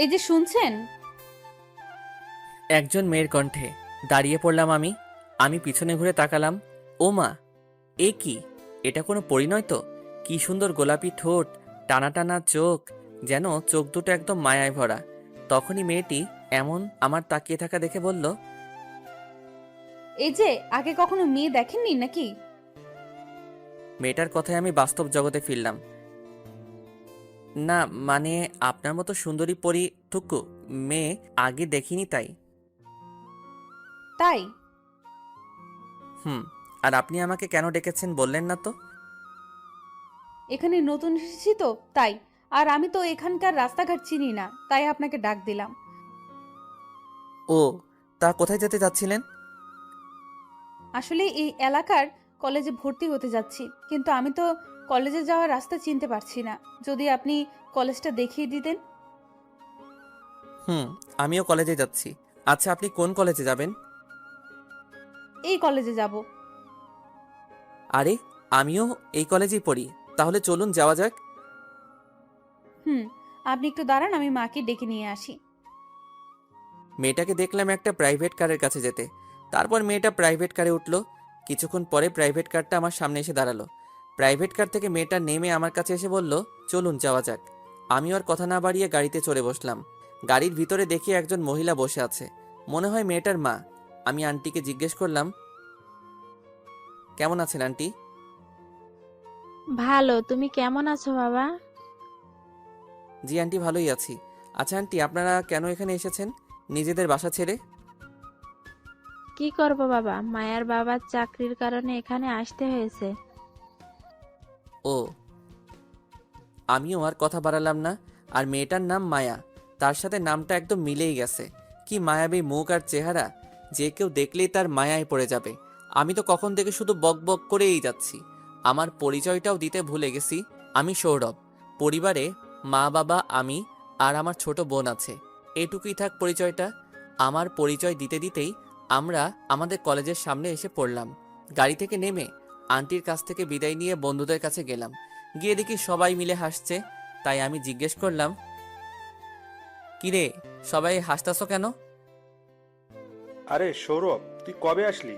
এই যে শুনছেন? একজন মেয়ের কণ্ঠে। দাঁড়িয়ে পড়লাম আমি। আমি পিছনে ঘুরে তাকালাম। ও মা, এ কি? এটা কোনো পরিণয় তো? কি সুন্দর গোলাপি ঠোঁট, টানা টানা চোখ, যেন চোখ দুটো একদম মায়ায় ভরা। তখনই মেয়েটি এমন আমার তাকিয়ে থাকা দেখে বলল, এই যে আগে কখনো মেয়ে দেখেননি নাকি? মেয়েটার কথায় আমি বাস্তব জগতে ফিরলাম। না, মানে আপনার মতো সুন্দরী পরী টুকু মেয়ে আগে দেখিনি তাই। তাই? হুম। আর আপনি আমাকে কেন ডেকেছেন বললেন না তো? এখানে নতুন এসেছি তো তাই। আর আমি তো এখানকার রাস্তাঘাট চিনি না, তাই আপনাকে ডাক দিলাম। ও, তা কোথায় যেতে চাচ্ছিলেন? আসলে এই এলাকার কলেজে ভর্তি হতে যাচ্ছি, কিন্তু আমি তো কলেজে যাওয়ার রাস্তা চিনতে পারছি না। যদি আপনি কলেজটা দেখিয়ে দিতেন। হুম, আমিও কলেজে যাচ্ছি। আচ্ছা, আপনি কোন কলেজে যাবেন? এই কলেজে যাব। আরে, আমিও এই কলেজেই পড়ি। তাহলে চলুন যাওয়া যাক। হুম, আপনি একটু দাঁড়ান, আমি মাকে ডেকে নিয়ে আসি। মেয়েটাকে দেখলাম একটা প্রাইভেট কারের কাছে যেতে। তারপর মেয়েটা প্রাইভেট কারে উঠল। কিছুক্ষণ পরে প্রাইভেট কারটা আমার সামনে এসে দাঁড়ালো। প্রাইভেট কার থেকে মেয়েটা নেমে আমার কাছে এসে বলল, চলুন যাওয়া যাক। আমি আর কথা না বাড়িয়ে গাড়িতে চড়ে বসলাম। গাড়ির ভিতরে দেখি একজন মহিলা বসে আছে। মনে হয় মেয়েটার মা। আমি আন্টিকে জিজ্ঞেস করলাম, কেমন আছেন আন্টি? ভালো, তুমি কেমন আছো বাবা? জি আন্টি, ভালোই আছি। আচ্ছা আন্টি, আপনারা কেন এখানে এসেছেন নিজেদের বাসা ছেড়ে? কি করব বাবা, মায়ের বাবার চাকরির কারণে এখানে আসতে হয়েছে। ও, আমিও আর কথা বাড়ালাম না। আর মেয়েটার নাম মায়া। তার সাথে নামটা একদম মিলেই গেছে। কি মায়াবী মুখ আর চেহারা, যে কেউ দেখলেই তার মায়ায় পড়ে যাবে। আমি তো কখন থেকে শুধু বক বক করেই যাচ্ছি। আমার পরিচয়টাও দিতে ভুলে গেছি। আমি সৌরভ। পরিবারে মা বাবা, আমি আর আমার ছোট বোন আছে। এটুকুই থাক পরিচয়টা। আমার পরিচয় দিতে দিতেই আমরা আমাদের কলেজের সামনে এসে পড়লাম। গাড়ি থেকে নেমে আন্টির কাছ থেকে বিদায় নিয়ে বন্ধুদের কাছে গেলাম। গিয়ে দেখি সবাই মিলে হাসছে। তাই আমি জিজ্ঞেস করলাম, কিরে, সবাই হাসতাছো কেন? আরে সৌরভ, তুই কবে আসলি?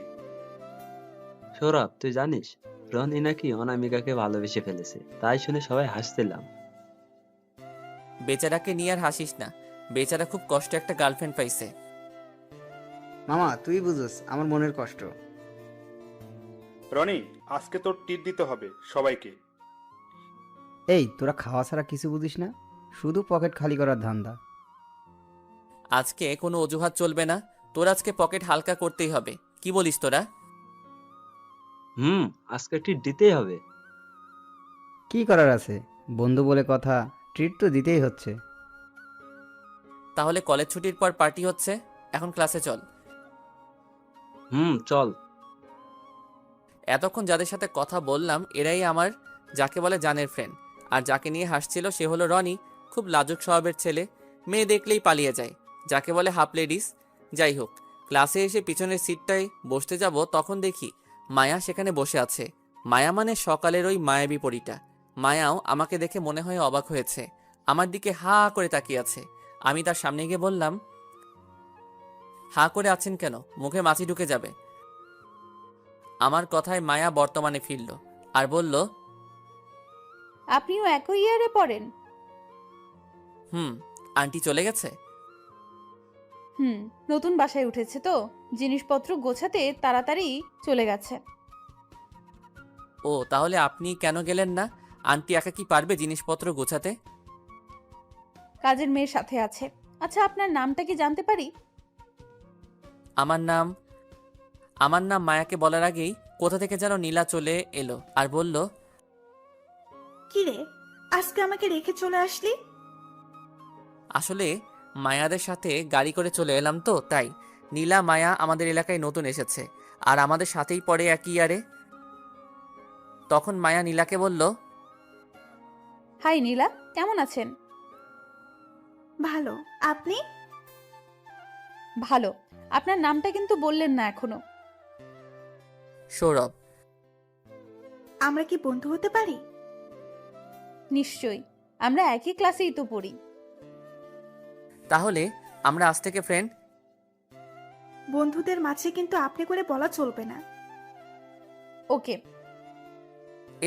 সৌরভ, তুই জানিস রনি নাকি অনামিকাকে ভালোবেসে ফেলেছে? তাই শুনে সবাই হাসছিলাম। বেচারাকে নিয়ে আর হাসিস না। বেচারা খুব কষ্ট একটা গার্লফ্রেন্ড পাইছে। মামা, তুই বুঝোস আমার মনের কষ্ট। রনি, আজকে তোর টিট দিতে হবে সবাইকে। এই, তোরা খাওয়া ছাড়া কিছু বুঝিস না, শুধু পকেট খালি করার ধান্দা। আজকে কোনো অজুহাত চলবে না। তোর আজকে পকেট হালকা করতেই হবে। কি বলিস তোরা? আজকে ট্রিট দিতেই হবে। কি করার আছে, বন্ধু বলে কথা, ট্রিট তো দিতেই হচ্ছে। তাহলে কলেজ ছুটির পর পার্টি হচ্ছে, এখন ক্লাসে চল। চল। এতক্ষণ যাদের সাথে কথা বললাম এরাই আমার, যাকে বলে জানের ফ্রেন্ড। আর যাকে নিয়ে হাসছিল সে হলো রনি। খুব লাজুক স্বভাবের ছেলে। মেয়ে দেখলেই পালিয়ে যায়, যাকে বলে হাফ লেডিস। যাই হোক, ক্লাসে এসে পিছনের সিটটায় বসতে যাব, তখন দেখি মায়া সেখানে বসে আছে। মায়া মানে সকালের ওই মায়াবী পরীটা। মায়াও আমাকে দেখে মনে হয় অবাক হয়েছে। আমার দিকে হা করে তাকিয়ে আছে। আমি তার সামনে গিয়ে বললাম, হা করে আছেন কেন? মুখে মাছি ঢুকে যাবে। আমার কথায় মায়া বর্তমানে ফিরল আর বলল, আপনিও একই ইয়ারে পড়েন? হুম। আন্টি চলে গেছে? হুম, নতুন বাসায় উঠেছে তো, জিনিসপত্র গোছাতে তাড়াতাড়ি চলে গেছে। ও, তাহলে আপনি কেন গেলেন না? আন্টি একা কি পারবে জিনিসপত্র গোছাতে? কাজের মেয়ের সাথে আছে। আচ্ছা, আপনার নামটা কি জানতে পারি? আমার নাম আমার নাম মায়াকে বলার আগেই কোথা থেকে যেন নীলা চলে এলো আর বলল, কিরে, আজকে আমাকে রেখে চলে আসলি? আসলে মায়াদের সাথে গাড়ি করে চলে এলাম তো তাই। নীলা মায়া আমাদের এলাকায় নতুন এসেছে আর আমাদের সাথেই পড়ে একই ইয়ারে। তখন মায়া নীলাকে বলল, হাই নীলা, কেমন আছেন? ভালো, আপনি? ভালো। আপনার নামটা কিন্তু বললেন না এখনো। সৌরভ। আমরা কি বন্ধু হতে পারি? নিশ্চয়ই। আমরা একই ক্লাসেই তো পড়ি। তাহলে আমরা আজ থেকে ফ্রেন্ড। বন্ধুদের মাঝে কিন্তু আপনি করে বলা চলবে না। ওকে।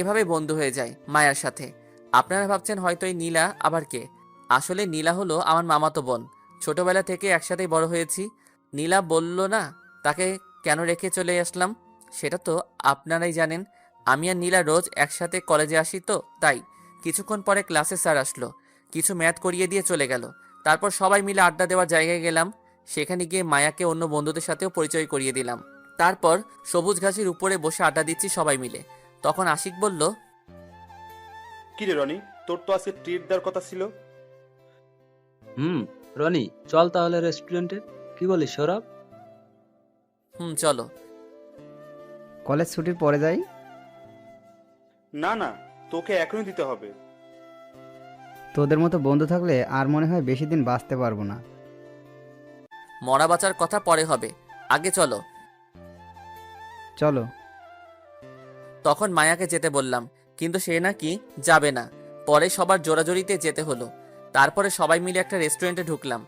এভাবে বন্ধু হয়ে যায় মায়ার সাথে। আপনারা ভাবছেন হয়তো এই নীলা আবার কে। আসলে নীলা হলো আমার মামাতো বোন। ছোটবেলা থেকে একসাথেই বড় হয়েছি। নীলা বলল না তাকে কেন রেখে চলে আসলাম, সেটা তো আপনারাই জানেন। আমি আর নীলা রোজ একসাথে কলেজে আসি, তো তাই। কিছুক্ষণ পরে ক্লাসে স্যার আসলো, কিছু ম্যাথ করিয়ে দিয়ে চলে গেল। তারপর সবাই মিলে আড্ডা দেওয়ার জায়গায় গেলাম। সেখানে গিয়ে মায়াকে অন্য বন্ধুদের সাথেও পরিচয় করিয়ে দিলাম। তারপর সবুজ ঘাসের উপরে বসে আড্ডা দিচ্ছি সবাই মিলে। তখন আশিক বলল, কি রে রনি, তোর তো আজকে ট্রিট দেওয়ার কথা ছিল। রনি, চল তাহলে রেস্টুরেন্টে। কি বলিস সৌরভ? চলো। কলেজ ছুটির পরে যাই। না না, তোকে এখনই দিতে হবে। তোদের মতো বন্ধু থাকলে আর মনে হয় বেশি দিন বাঁচতে পারবো না। মরা বাঁচার কথা পরে হবে, আগে চলো। চলো। তখন মায়াকে যেতে বললাম, কিন্তু সে নাকি যাবে না। পরে সবার জোরাজোরিতে যেতে হলো। তারপরে সবাই মিলে একটা রেস্টুরেন্টে ঢুকলাম।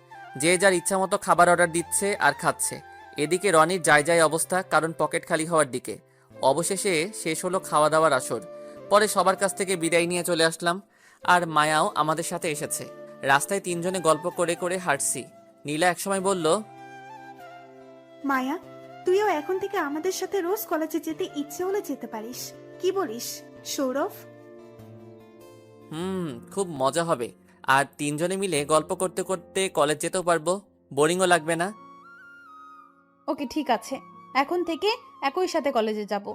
যে যার ইচ্ছা মতো খাবার অর্ডার দিচ্ছে আর খাচ্ছে। এদিকে রনির যায় অবস্থা, কারণ পকেট খালি হওয়ার দিকে। অবশেষে শেষ হলো খাওয়া দাওয়ার আসর। পরে সবার কাছ থেকে বিদায় নিয়ে চলে আসলাম। আর মায়াও আমাদের সাথে এসেছে। রাস্তায় তিনজনে গল্প করে করে হাঁটছি। নীলা একসময় বলল, মায়া, তুইও এখন থেকে আমাদের সাথে রোজ কলেজে যেতে ইচ্ছে হলে যেতে পারিস। কি বলিস সৌরভ? খুব মজা হবে। আর তিনজনে মিলে গল্প করতে করতে কলেজ যেতেও পারবো, বোরিংও লাগবে না। ওকে, ঠিক আছে। এখন থেকে একই সাথে কলেজে যাব।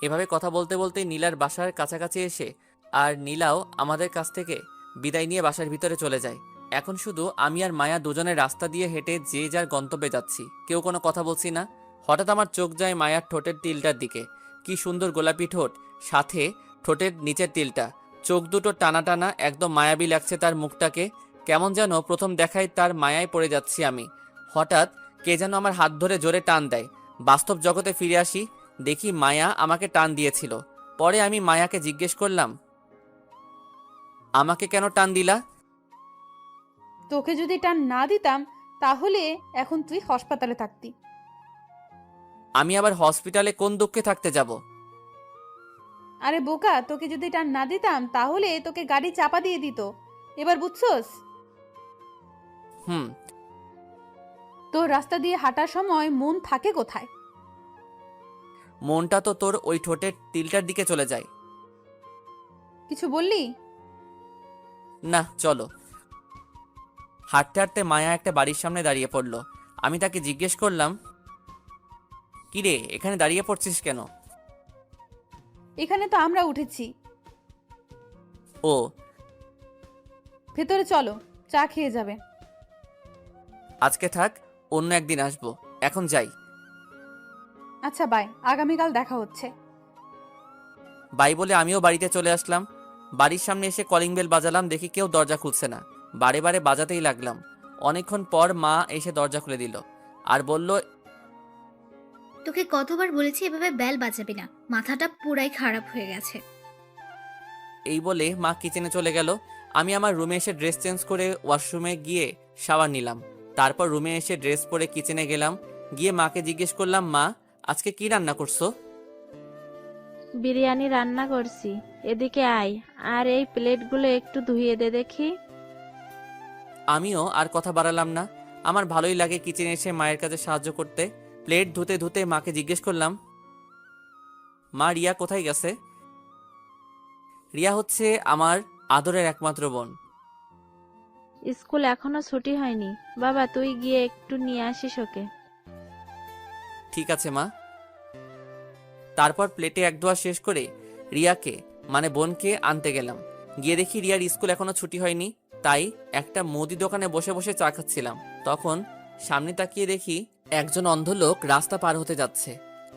এভাবে কথা বলতে বলতে নীলার বাসার কাছাকাছি এসে আর নীলাও আমাদের কাছ থেকে বিদায় নিয়ে বাসার ভিতরে চলে যায়। এখন শুধু আমি আর মায়া দুজনের রাস্তা দিয়ে হেঁটে যে যার গন্তব্যে যাচ্ছি, কেউ কোনো কথা বলছি না। হঠাৎ আমার চোখ যায় মায়ার ঠোঁটের তিলটার দিকে। কি সুন্দর গোলাপি ঠোঁট, সাথে ঠোঁটের নিচের তিলটা। চোখ দুটো টানা টানা, একদম মায়াবী লাগছে তার মুখটাকে। কেমন যেন প্রথম দেখায় তার মায়ায় পড়ে যাচ্ছি আমি। হঠাৎ কে যেন আমার হাত ধরে জোরে টান দেয়। বাস্তব জগতে ফিরে আসি, দেখি মায়া আমাকে টান দিয়েছিল। পরে আমি মায়াকে জিজ্ঞেস করলাম, আমাকে কেন টান দিলা? তোকে যদি টান না দিতাম তাহলে এখন তুই হাসপাতালে থাকতি। আমি আবার হসপিটালে কোন দুঃখে থাকতে যাব? আরে বোকা, তোকে যদি টান না দিতাম তাহলে তোকে গাড়ি চাপা দিয়ে দিত। এবার বুঝছস? হুম তোর রাস্তা দিয়ে হাঁটার সময় মন থাকে কোথায়? মনটা তো তোর ওই ঠোঁটের তিলটার দিকে চলে যায়। কিছু বললি? না, চলো। হাঁটতে হাঁটতে মায়া একটা বাড়ির সামনে দাঁড়িয়ে পড়ল। আমি তাকে জিজ্ঞেস করলাম, কিরে এখানে দাঁড়িয়ে পড়ছিস কেন? এখানে তো আমরা উঠেছি। ও, ভেতরে চলো, চা খেয়ে যাবে। আজকে থাক, অন্য একদিন আসবো, এখন যাই। আচ্ছা বাই, আগামীকাল দেখা হচ্ছে। বাই বলে আমিও বাড়িতে চলে আসলাম। বাড়ির সামনে এসে কলিং বেল বাজালাম, দেখি কেউ দরজা খুলছে না। বারে বারে বাজাতেই লাগলাম। অনেকক্ষণ পর মা এসে দরজা খুলে দিল আর বলল, তোকে কতবার বলেছি এভাবে বেল বাজাবি না, মাথাটা পুরাই খারাপ হয়ে গেছে। এই বলে মা কিচেনে চলে গেল। আমি আমার রুমে এসে ড্রেস চেঞ্জ করে ওয়াশরুমে গিয়ে শাওয়ার নিলাম। তারপর রুমে এসে ড্রেস পরে কিচেনে গেলাম। গিয়ে মাকে জিজ্ঞেস করলাম, মা আজকে কি রান্না করছো? বিরিয়ানি রান্না করছি, এদিকে আয়, আর এই প্লেটগুলো একটু ধুইয়ে দে দেখি। আমিও আর কথা বাড়ালাম না। আমার ভালোই লাগে কিচেনে এসে মায়ের কাছে সাহায্য করতে। প্লেট ধুতে ধুতে মাকে জিজ্ঞেস করলাম, মা রিয়া কোথায় গেছে? রিয়া হচ্ছে আমার আদরের একমাত্র বোন। স্কুল এখনো ছুটি হয়নি বাবা, তুই গিয়ে একটু নিয়ে আসিস ওকে। ঠিক আছে মা। তারপর প্লেটে এক ধোয়া শেষ করে রিয়াকে মানে বোনকে আনতে গেলাম। গিয়ে দেখি রিয়ার স্কুল এখনো ছুটি হয়নি। তাই একটা মুদি দোকানে বসে বসে চা খাচ্ছিলাম। তখন সামনে তাকিয়ে দেখি একজন অন্ধ লোক রাস্তা পার হতে যাচ্ছে,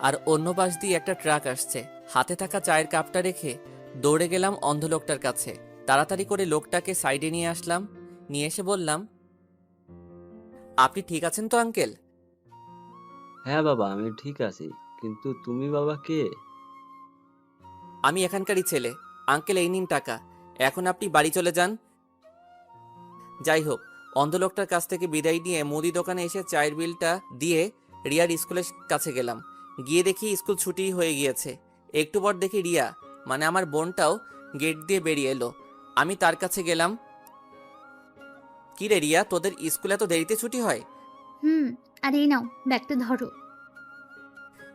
আর অন্য পাশ দিয়ে একটা ট্রাক আসছে। হাতে থাকা চায়ের কাপটা রেখে দৌড়ে গেলাম অন্ধ লোকটার কাছে। তাড়াতাড়ি করে লোকটাকে সাইডে নিয়ে আসলাম। নিয়ে এসে বললাম, আপনি ঠিক আছেন তো আঙ্কেল? হ্যাঁ বাবা, আমি ঠিক আছি, কিন্তু তুমি বাবা কে? আমি এখানকারই ছেলে। আঙ্কেল এই নিন টাকা। এখন আপনি বাড়ি চলে যান। যাই হোক, অন্ধ লোকটার কাছ থেকে বিদায় নিয়ে মুদি দোকানে এসে চায়ের বিলটা দিয়ে রিয়ার স্কুলের কাছে গেলাম। গিয়ে দেখি স্কুল ছুটি হয়ে গিয়েছে। একটু পর দেখি রিয়া, মানে আমার বোনটাও গেট দিয়ে বেরিয়ে এলো। আমি তার কাছে গেলাম। কি রে রিয়া, তোদের স্কুলে এত দেরিতে ছুটি হয়? আর এই নাও ব্যাগটা ধরো।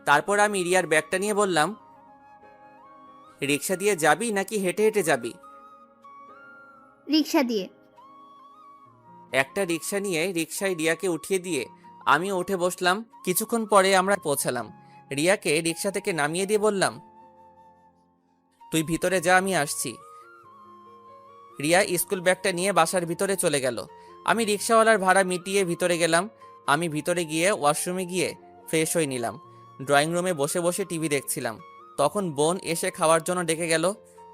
তারপর আমি রিয়ার ব্যাগটা নিয়ে বললাম, রিক্সা দিয়ে যাবি নাকি হেঁটে হেঁটে যাবি? রিক্সা দিয়ে। একটা রিক্সা নিয়ে রিক্সায় রিয়াকে উঠিয়ে দিয়ে আমিও উঠে বসলাম। কিছুক্ষণ পরে আমরা পৌঁছালাম। রিয়াকে রিক্সা থেকে নামিয়ে দিয়ে বললাম, তুই ভিতরে যা, আমি আসছি। রিয়া স্কুল ব্যাগটা নিয়ে বাসার ভিতরে চলে গেল। আমি রিক্সাওয়ালার ভাড়া মিটিয়ে ভিতরে গেলাম। আমি ভিতরে গিয়ে ওয়াশরুমে গিয়ে ফ্রেশ হয়ে নিলাম। ড্রয়িং রুমে বসে বসে টিভি দেখছিলাম। তখন বোন এসে খাওয়ার জন্য ডেকে গেল।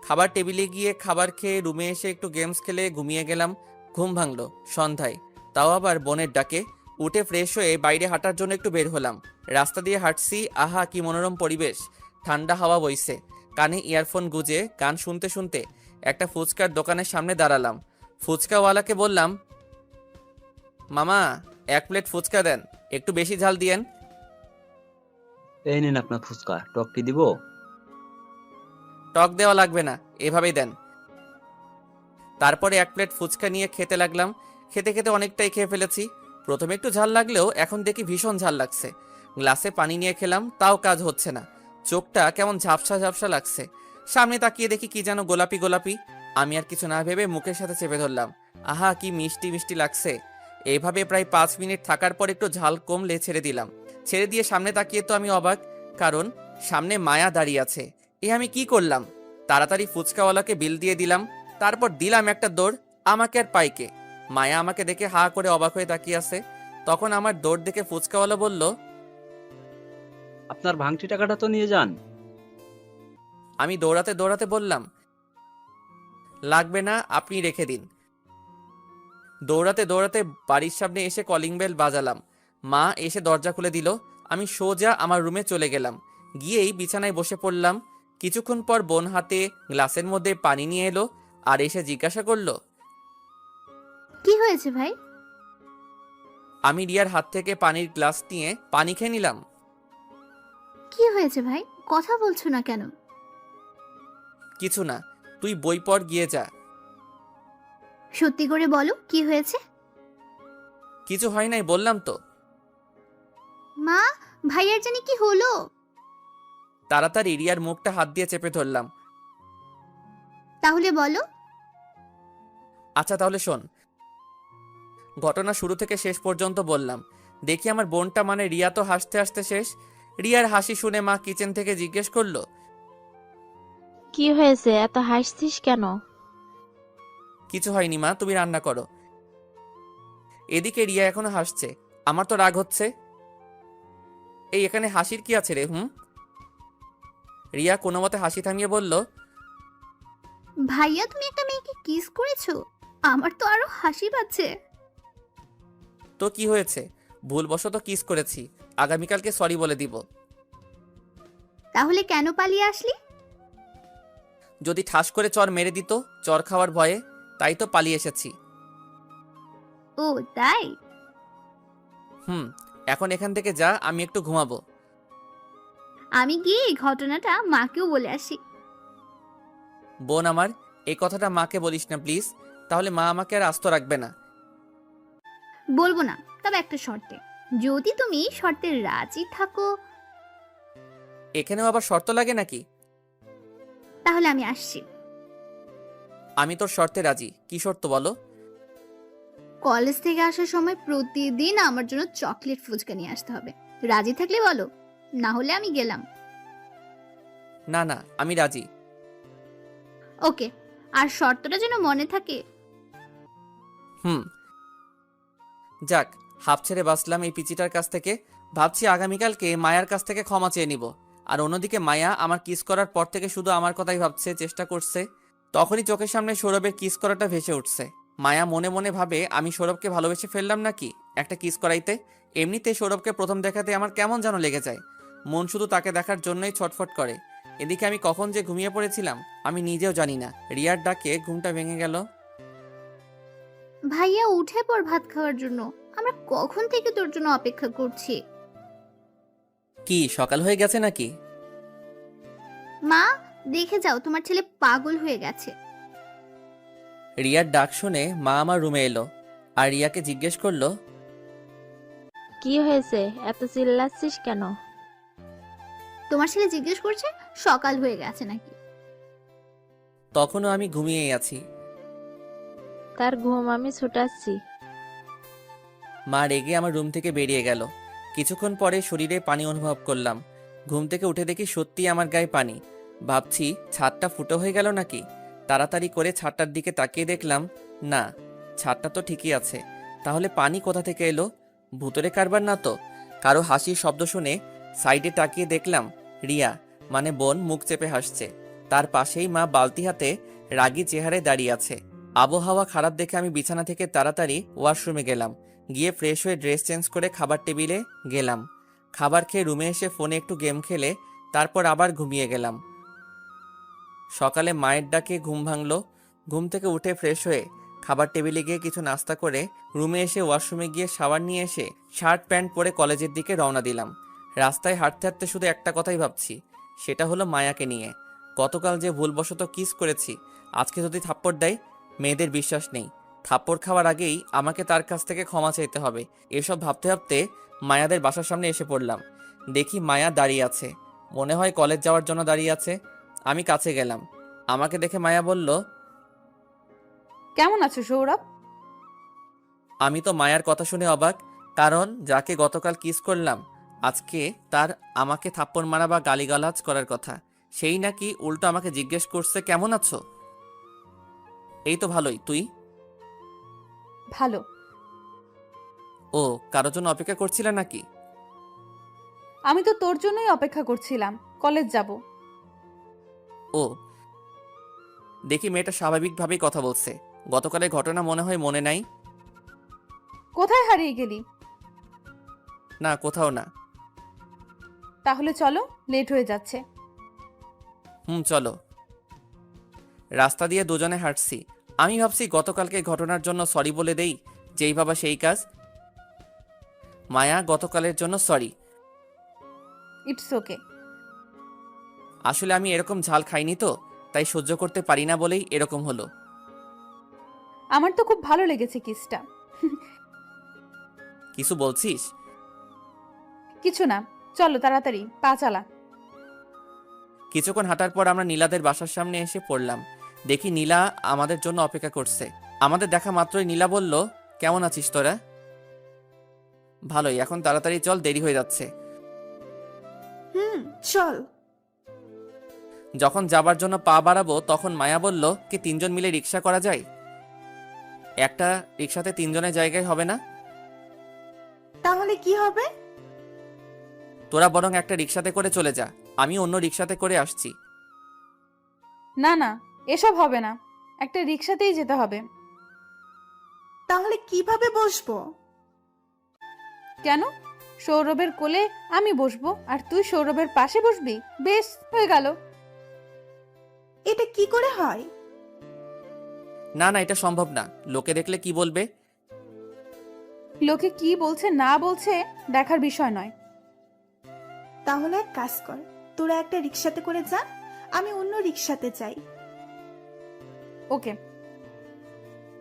খাবার টেবিলে গিয়ে খাবার খেয়ে রুমে এসে একটু গেমস খেলে ঘুমিয়ে গেলাম। ঘুম ভাঙলো সন্ধ্যায়, তাও আবার বোনের ডাকে। উঠে ফ্রেশ হয়ে বাইরে হাঁটার জন্য একটু বের হলাম। রাস্তা দিয়ে হাঁটছি, আহা কি মনোরম পরিবেশ। ঠান্ডা হাওয়া বইছে, কানে ইয়ারফোন গুজে গান শুনতে শুনতে একটা ফুচকার দোকানের সামনে দাঁড়ালাম। ফুচকাওয়ালাকে বললাম, মামা 1 প্লেট ফুচকা দেন, একটু বেশি ঝাল দিয়েন। এই নিন আপনার ফুচকা, টক কি দিব? টক দেওয়া লাগবে না, এভাবেই দেন। তারপরে 1 প্লেট ফুচকা নিয়ে খেতে লাগলাম। খেতে খেতে অনেকটাই খেয়ে ফেলেছি। প্রথমে একটু ঝাল লাগলেও এখন দেখি ভীষণ ঝাল লাগছে। গ্লাসে পানি নিয়ে খেলাম, তাও কাজ হচ্ছে না। চোখটা কেমন ঝাপসা ঝাপসা লাগছে। সামনে তাকিয়ে দেখি কি যেন গোলাপি গোলাপি। আমি আর কিছু না ভেবে মুখের সাথে চেপে ধরলাম। আহা কি মিষ্টি মিষ্টি লাগছে। এইভাবে প্রায় 5 মিনিট থাকার পর একটু ঝাল কমলে ছেড়ে দিলাম। ছেড়ে দিয়ে সামনে তাকিয়ে তো আমি অবাক, কারণ সামনে মায়া দাঁড়িয়ে আছে। আমি কি করলাম? তাড়াতাড়ি ফুচকাওয়ালাকে বিল দিয়ে দিলাম। তারপর দিলাম একটা দৌড়। আমাকে আর পাইকে। মায়া আমাকে দেখে হা করে অবাক হয়ে তাকিয়ে আছে। তখন আমার দৌড় দেখে ফুচকাওয়ালা বলল, আপনার ভাঙটি টাকাটা তো নিয়ে যান। আমি দৌড়াতে দৌড়াতে বললাম, লাগবে না, আপনি রেখে দিন। দৌড়াতে দৌড়াতে বাড়ির সামনে এসে কলিং বেল বাজালাম। মা এসে দরজা খুলে দিল। আমি সোজা আমার রুমে চলে গেলাম। গিয়েই বিছানায় বসে পড়লাম। কিছুক্ষণ পর বোন হাতে গ্লাসের মধ্যে পানি নিয়ে এলো আর এসে জিজ্ঞাসা করলো, কি হয়েছে ভাই? আমি রিয়ার হাত থেকে পানির গ্লাস নিয়ে পানি খেয়ে নিলাম। কি হয়েছে ভাই, কথা বলছো না কেন? কিছু না, তুই বই পড়, গিয়ে যা। সত্যি করে বলো কি হয়েছে। কিছু হয় নাই, বললাম তো। মা, ভাইয়ার জানি কি হলো। তাড়াতাড়ি রিয়ার মুখটা হাত দিয়ে চেপে ধরলাম। তাহলে বলো। আচ্ছা তাহলে শোন, ঘটনা শুরু থেকে শেষ পর্যন্ত বললাম। দেখি আমার বোনটা মানে রিয়া তো হাসতে হাসতে শেষ। রিয়ার হাসি শুনে মা কিচেন থেকে জিজ্ঞেস করলো, কি হয়েছে, এত হাসছিস কেন? কিছু হয়নি মা, তুমি রান্না করো। এদিকে রিয়া এখনো হাসছে। আমার তো রাগ হচ্ছে। এই এখানে হাসির কি আছে রে? রিয়া কোনো মতে হাসি থামিয়ে বলল, ভাইয়া তুমি একটা মেয়েকে কিস করেছো? আমার তো আরো হাসি পাচ্ছে। তো কি হয়েছে? ভুলবশত কিস করেছি, আগামীকালকে সরি বলে দিব। তাহলে কেন পালিয়ে আসলি? যদি ঠাস করে চর মেরে দিত, চর খাওয়ার ভয়ে, তাই তো পালিয়ে এসেছি। ও তাই? এখন এখান থেকে যা, আমি একটু ঘুমাবো। আমি গিয়ে এই ঘটনাটা মাকেও বলে আসি। বোন আমার, এই কথাটা মাকে বলিস না প্লিজ, তাহলে মা আমাকে আর আস্ত রাখবে না। বলবো না, তবে একটা শর্তে। যদি তুমি শর্তে রাজি থাকো। এখানেও আবার শর্ত লাগে নাকি? তাহলে আমি আসছি। আমি তোর শর্তে রাজি। কি শর্ত বলো? কলেজ থেকে আসার সময় প্রতিদিন আমার জন্য চকলেট ফুচকা নিয়ে আসতে হবে। রাজি থাকলে বলো, না হলে আমি গেলাম। না না, আমি রাজি। ওকে, আর শর্তটা যেন মনে থাকে। যাক, হাফ ছেড়ে বাঁচলাম এই পিচিটার কাছ থেকে। ভাবছি আগামীকালকে মায়ার কাছ থেকে ক্ষমা চেয়ে নিব। আর অন্যদিকে মায়া আমার কিস করার পর থেকে শুধু আমার কথাই ভাবছে, চেষ্টা করছে। তখনই চোখের সামনে সৌরভের কিস করাটা ভেসে উঠছে। মায়া মনে মনে ভাবে আমি সৌরভকে ভালোবেসে ফেললাম নাকি একটা কিস করাইতে। এমনিতে সৌরভকে প্রথম দেখাতে আমার কেমন যেন লেগে যায়। মন শুধু তাকে দেখার জন্যই ছটফট করে। এদিকে আমি কখন যে ঘুমিয়ে পড়েছিলাম আমি নিজেও জানি না। রিয়ার ডাকে ঘুমটা ভেঙে গেল। ভাইয়া উঠে পড় ভাত খাওয়ার জন্য, আমরা কখন থেকে তোর জন্য অপেক্ষা করছি। কি সকাল হয়ে গেছে নাকি? মা, দেখে যাও তোমার ছেলে পাগল হয়ে গেছে। রিয়ার ডাক শুনে মা আমার রুমে এলো আর রিয়াকে জিজ্ঞেস করলো, কি হয়েছে, এত চিল্লাচ্ছিস কেন? তোমার ছেলে জিজ্ঞেস করছে সকাল হয়ে গেছে নাকি। তখনও আমি ঘুমিয়েই আছি। তার ঘুম আমি ছুটাচ্ছি। মা রেগে আমার রুম থেকে বেরিয়ে গেল। কিছুক্ষণ পরে শরীরে পানি অনুভব করলাম। ঘুম থেকে উঠে দেখি সত্যি আমার গায়ে পানি। ভাবছি ছাদটা ফুটো হয়ে গেল নাকি। তাড়াতাড়ি করে ছাদটার দিকে তাকিয়ে দেখলাম, না, ছাদটা তো ঠিকই আছে। তাহলে পানি কোথা থেকে এলো? ভূতরে কারবার না তো? কারো হাসির শব্দ শুনে সাইডে তাকিয়ে দেখলাম রিয়া মানে বোন মুখ চেপে হাসছে। তার পাশেই মা বালতি হাতে রাগী চেহারায় দাঁড়িয়ে আছে। আবহাওয়া খারাপ দেখে আমি বিছানা থেকে তাড়াতাড়ি ওয়াশরুমে গেলাম। গিয়ে ফ্রেশ হয়ে ড্রেস চেঞ্জ করে খাবার টেবিলে গেলাম। খাবার খেয়ে রুমে এসে ফোনে একটু গেম খেলে তারপর আবার ঘুমিয়ে গেলাম। সকালে মায়ের ডাকে ঘুম ভাঙলো। ঘুম থেকে উঠে ফ্রেশ হয়ে খাবার টেবিলে গিয়ে কিছু নাস্তা করে রুমে এসে ওয়াশরুমে গিয়ে শাওয়ার নিয়ে এসে শার্ট প্যান্ট পরে কলেজের দিকে রওনা দিলাম। রাস্তায় হাঁটতে হাঁটতে শুধু একটা কথাই ভাবছি, সেটা হলো মায়াকে নিয়ে। গতকাল যে ভুলবশত কিস করেছি, আজকে যদি থাপ্পড় দেয় মেয়েদের বিশ্বাস নেই। থাপ্পড় খাওয়ার আগেই আমাকে তার কাছ থেকে ক্ষমা চাইতে হবে। এসব ভাবতে ভাবতে মায়াদের বাসার সামনে এসে পড়লাম। দেখি মায়া দাঁড়িয়ে আছে, মনে হয় কলেজ যাওয়ার জন্য দাঁড়িয়ে আছে। আমি কাছে গেলাম। আমাকে দেখে মায়া বলল, কেমন আছো সৌরভ? আমি তো মায়ার কথা শুনে অবাক, কারণ যাকে গতকাল কিস করলাম আজকে তার আমাকে থাপ্পড় মারা বা গালিগালাজ করার কথা, সেই নাকি উল্টো আমাকে জিজ্ঞেস করছে কেমন আছো। এই তো ভালোই, তুই? ভালো। ও, কারোর জন্য অপেক্ষা করছিলে নাকি? আমি তো তোর জন্যই অপেক্ষা করছিলাম, কলেজ যাব। ও, দেখি মেয়েটা স্বাভাবিকভাবেই কথা বলছে। গতকালের ঘটনা মনে হয় মনে নাই। কোথায় হারিয়ে গেলি? না, কোথাও না। তাহলে চলো, লেট হয়ে যাচ্ছে। চলো। রাস্তা দিয়ে দুজনে হাঁটছি। আমি ভাবছি গতকালকে ঘটনার জন্য সরি বলে দেই, যেই ভাবা সেই কাজ। মায়া, গতকালের জন্য সরি। It's okay. আসলে আমি এরকম ঝাল খাইনি তো, তাই সহ্য করতে পারি না বলেই এরকম হলো। আমার তো খুব ভালো লেগেছে কিসটা। কিছু বলছিস? কিছু না, চলো তাড়াতাড়ি, পা চালা। কিছুক্ষণ হাঁটার পর আমরা নীলাদের বাসার সামনে এসে পড়লাম। দেখি নীলা আমাদের জন্য অপেক্ষা করছে। আমাদের দেখা মাত্রই নীলা বলল, কেমন আছিস তোরা? ভালোই, এখন তাড়াতাড়ি চল, দেরি হয়ে যাচ্ছে। চল। যখন যাবার জন্য পা বাড়াবো তখন মায়া বলল, কি 3 জন মিলে রিক্সা করা যায়? একটা রিক্সাতে 3 জনের জায়গায় হবে না? তাহলে কি হবে? তোরা বরং একটা রিক্সাতে করে চলে যা, আমি অন্য রিক্সাতে করে আসছি। না না, এসব হবে না, একটা রিক্সাতেই যেতে হবে। তাহলে কিভাবে বসবো? কেন? সৌরভের কোলে আমি বসবো আর তুই সৌরভের পাশে বসবি, বেশ হয়ে গেল। এটা কি করে হয়? না না, এটা সম্ভব না। লোকে দেখলে কি বলবে? লোকে কি বলছে না বলছে দেখার বিষয় নয়। তাহলে এক কাজ কর, তোরা একটা রিক্সাতে করে যা, আমি অন্য রিক্সাতে যাই। ওকে।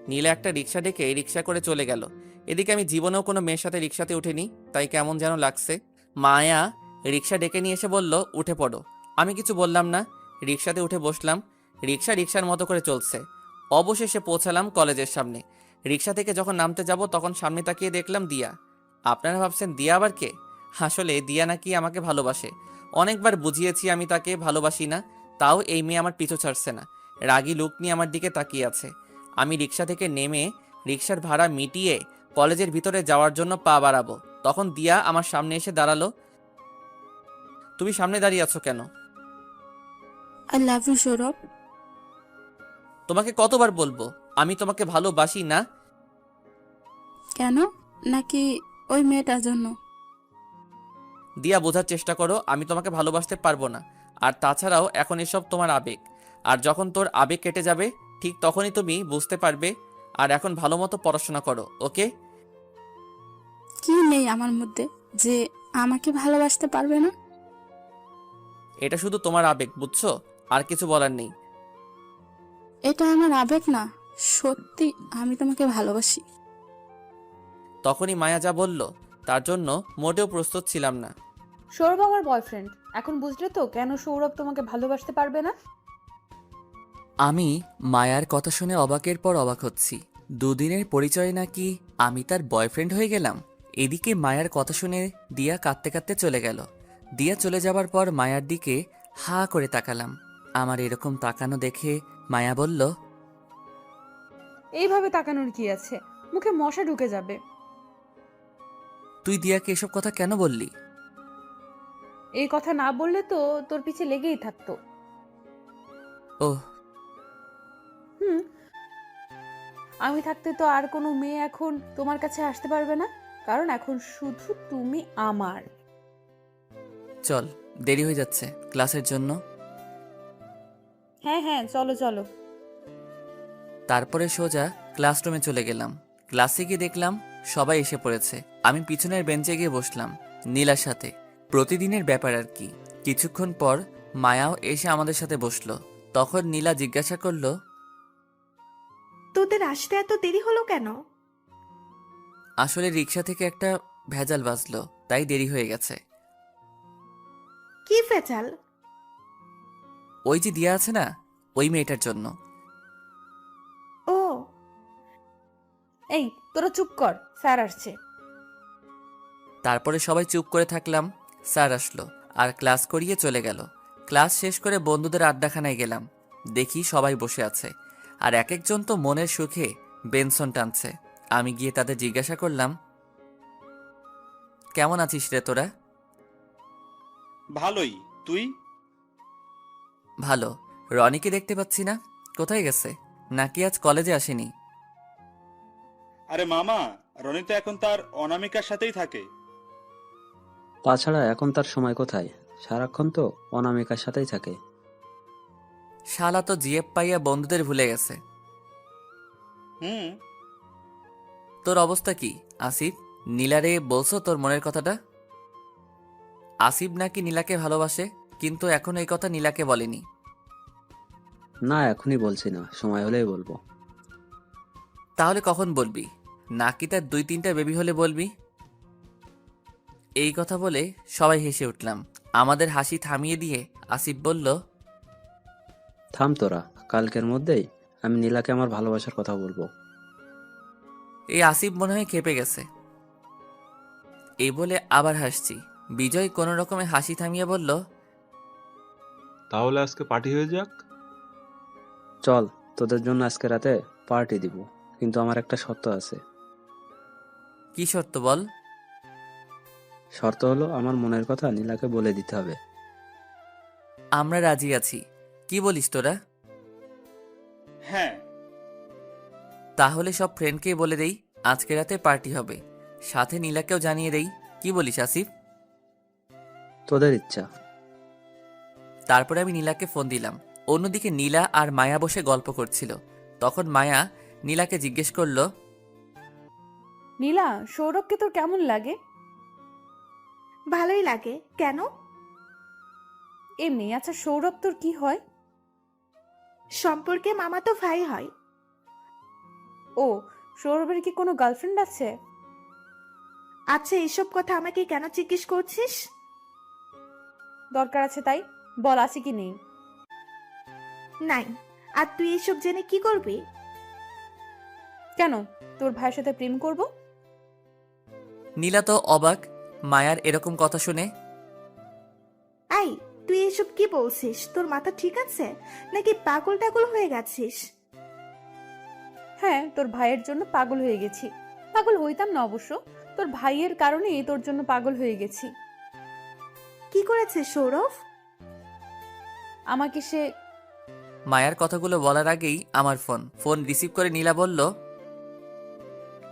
নীলা একটা রিক্সা ডেকে রিক্সা করে চলে গেল। এদিকে আমি জীবনেও কোনো মেয়ের সাথে রিক্সাতে উঠিনি, তাই কেমন যেন লাগছে। মায়া রিক্সা ডেকে নিয়ে এসে বলল, উঠে পড়ো। আমি কিছু বললাম না, রিক্সাতে উঠে বসলাম। রিক্সা রিক্সার মতো করে চলছে। অবশেষে পৌঁছালাম কলেজের সামনে। রিক্সা থেকে যখন নামতে যাব তখন সামনে তাকিয়ে দেখলাম দিয়া। আপনারা ভাবছেন দিয়া আবার কে? আসলে দিয়া নাকি আমাকে ভালোবাসে। অনেকবার বুঝিয়েছি আমি তাকে ভালোবাসি না, তাও এই মেয়ে আমার পিছু ছাড়ছে না। রাগী লুক নিয়ে আমার দিকে তাকিয়ে আছে। আমি রিক্সা থেকে নেমে রিক্সার ভাড়া মিটিয়ে কলেজের ভিতরে যাওয়ার জন্য পা বাড়াবো, তখন দিয়া আমার সামনে এসে দাঁড়ালো। তুমি সামনে দাঁড়িয়ে আছো কেন? I love you Sourav. তোমাকে কতবার বলবো আমি তোমাকে ভালোবাসি না? কেন? নাকি ওই মেয়েটার জন্য? দিয়া, বোঝার চেষ্টা করো, আমি তোমাকে ভালোবাসতে পারবো না। আর তাছাড়াও এখন এসব তোমার আবেগ। আর যখন তোর আবেগ কেটে যাবে ঠিক তখনই তুমি বুঝতে পারবে। আর এখন ভালো মতো পড়াশোনা করো, ওকে? কি নেই আমার মধ্যে যে আমাকে ভালোবাসতে পারবে না? এটা শুধু তোমার আবেগ, বুঝছো? আর কিছু বলার নেই। এটা আমার আবেগ না, সত্যি আমি তোমাকে ভালোবাসি। তখনই মায়া যা বলল তার জন্য মোটেও প্রস্তুত ছিলাম না। সৌরভ আমার বয়ফ্রেন্ড। এখন বুঝলে তো কেন সৌরভ তোমাকে ভালোবাসতে পারবে না? আমি মায়ার কথা শুনে অবাকের পর অবাক হচ্ছি। দুদিনের পরিচয় নাকি আমি তার বয়ফ্রেন্ড হয়ে গেলাম। এদিকে মায়ার কথা শুনে দিয়া কাঁদতে কাঁদতে চলে গেল। দিয়া চলে যাবার পর মায়ার দিকে হা করে তাকালাম। আমার এরকম তাকানো দেখে মায়া বলল, এইভাবে তাকানোর কি আছে? মুখে মশা ঢুকে যাবে। তুই দিয়াকে এসব কথা কেন বললি? এই কথা না বললে তো তোর পিছে লেগেই থাকতো। ওহ, হুম, আমি থাকতে তো আর কোনো মেয়ে এখন তোমার কাছে আসতে পারবে না, কারণ এখন শুধু তুমি আমার। চল, দেরি হয়ে যাচ্ছে ক্লাসের জন্য। হ্যাঁ হ্যাঁ, চলো চলো। তারপরে সোজা ক্লাসরুমে চলে গেলাম। ক্লাসে গিয়ে দেখলাম সবাই এসে পড়েছে। আমি পিছনের বেঞ্চে গিয়ে বসলাম নীলার সাথে। প্রতিদিনের ব্যাপার আর কি। কিছুক্ষণ পর মায়াও এসে আমাদের সাথে বসলো। তখন নীলা জিজ্ঞাসা করলো, তোদের আসতে এত দেরি হলো কেন? আসলে রিক্সা থেকে একটা ভেজাল বাজলো, তাই দেরি হয়ে গেছে। কি ফেচাল? ওই যে দিয়া আছে না, ওই মেয়েটার জন্য। ও, এই তোরা চুপ কর, স্যার আসছে। তারপরে সবাই চুপ করে থাকলাম। স্যার আসলো আর ক্লাস করিয়ে চলে গেল। ক্লাস শেষ করে বন্ধুদের আড্ডাখানায় গেলাম। দেখি সবাই বসে আছে আর এক একজন তো মনের সুখে বেনসন টানছে। আমি গিয়ে তাদের জিজ্ঞাসা করলাম, কেমন আছিস রে তোরা? ভালোই, তুই? ভালো। রনিকে দেখতে পাচ্ছি না, কোথায় গেছে? নাকি আজ কলেজে আসেনি? আরে মামা, রনি তো এখন তার অনামিকার সাথেই থাকে। তাছাড়া এখন তার সময় কোথায়? সারাক্ষণ তো অনামিকার সাথেই থাকে। শালা তো জিএফ পাইয়া বন্ধুদের ভুলে গেছে। হুম। তোর অবস্থা কি আসিফ? নীলারে বলছো তোর মনের কথাটা? আসিফ নাকি নীলাকে ভালোবাসে, কিন্তু এখন এই কথা নীলাকে বলেনি। না, এখনই বলছি না, সময় হলেই বলবো। তাহলে কখন বলবি? নাকি তার 2-3টা বেবি হলে বলবি? এই কথা বলে সবাই হেসে উঠলাম। আমাদের হাসি থামিয়ে দিয়ে আসিফ বলল, থাম তোরা, কালকের মধ্যেই আমি নীলাকে আমার ভালোবাসার কথা বলবো। এই আসিফ মনে হয় খেপে গেছে। এই বলে আবার হাসছি। বিজয় কোনো রকমে হাসি থামিয়ে বলল, তাহলে আজকে পার্টি হয়ে যাক। চল, তোদের জন্য আজকে রাতে পার্টি দিব, কিন্তু আমার একটা শর্ত আছে। কি শর্ত বল? শর্ত হলো আমার মনের কথা নীলাকে বলে দিতে হবে। আমরা রাজি আছি। কি বলিস তোরা? হ্যাঁ। তাহলে সব ফ্রেন্ডকে বলে দেই আজকে রাতে পার্টি হবে, সাথে নীলাকেও জানিয়ে দেই। কি বলিস আসিফ? তোদের ইচ্ছা। তারপরে আমি নীলাকে ফোন দিলাম। অন্যদিকে নীলা আর মায়া বসে গল্প করছিল। তখন মায়া নীলাকে জিজ্ঞেস করলো, নীলা, সৌরভকে তোর কেমন লাগে? ভালোই লাগে। কেন? এমনি। আচ্ছা, সৌরভ তোর কি হয়? সম্পর্কে মামা তো ভাই হয়। ও, সৌরভের কি কোনো গার্লফ্রেন্ড আছে? আচ্ছা, এসব কথা আমাকে কেন জিজ্ঞেস করছিস? দরকার আছে তাই। বল, আছে কি নেই? নাই। আর তুই এসব জেনে কি করবি? কেন, তোর ভাইয়ের সাথে প্রেম করব? নীলা তো অবাক মায়ার এরকম কথা শুনে। আই, তুই এসব কি বলছিস? তোর মাথা ঠিক আছে নাকি পাগল টাগল হয়ে গেছিস? হ্যাঁ, তোর ভাইয়ের জন্য পাগল হয়ে গেছি। পাগল হইতাম না অবশ্য, তোর ভাইয়ের কারণেই তোর জন্য পাগল হয়ে গেছি। কি করেছে সৌরভ? আমাকে সে... মায়ার কথাগুলো বলার আগেই আমার ফোন রিসিভ করে নীলা বলল,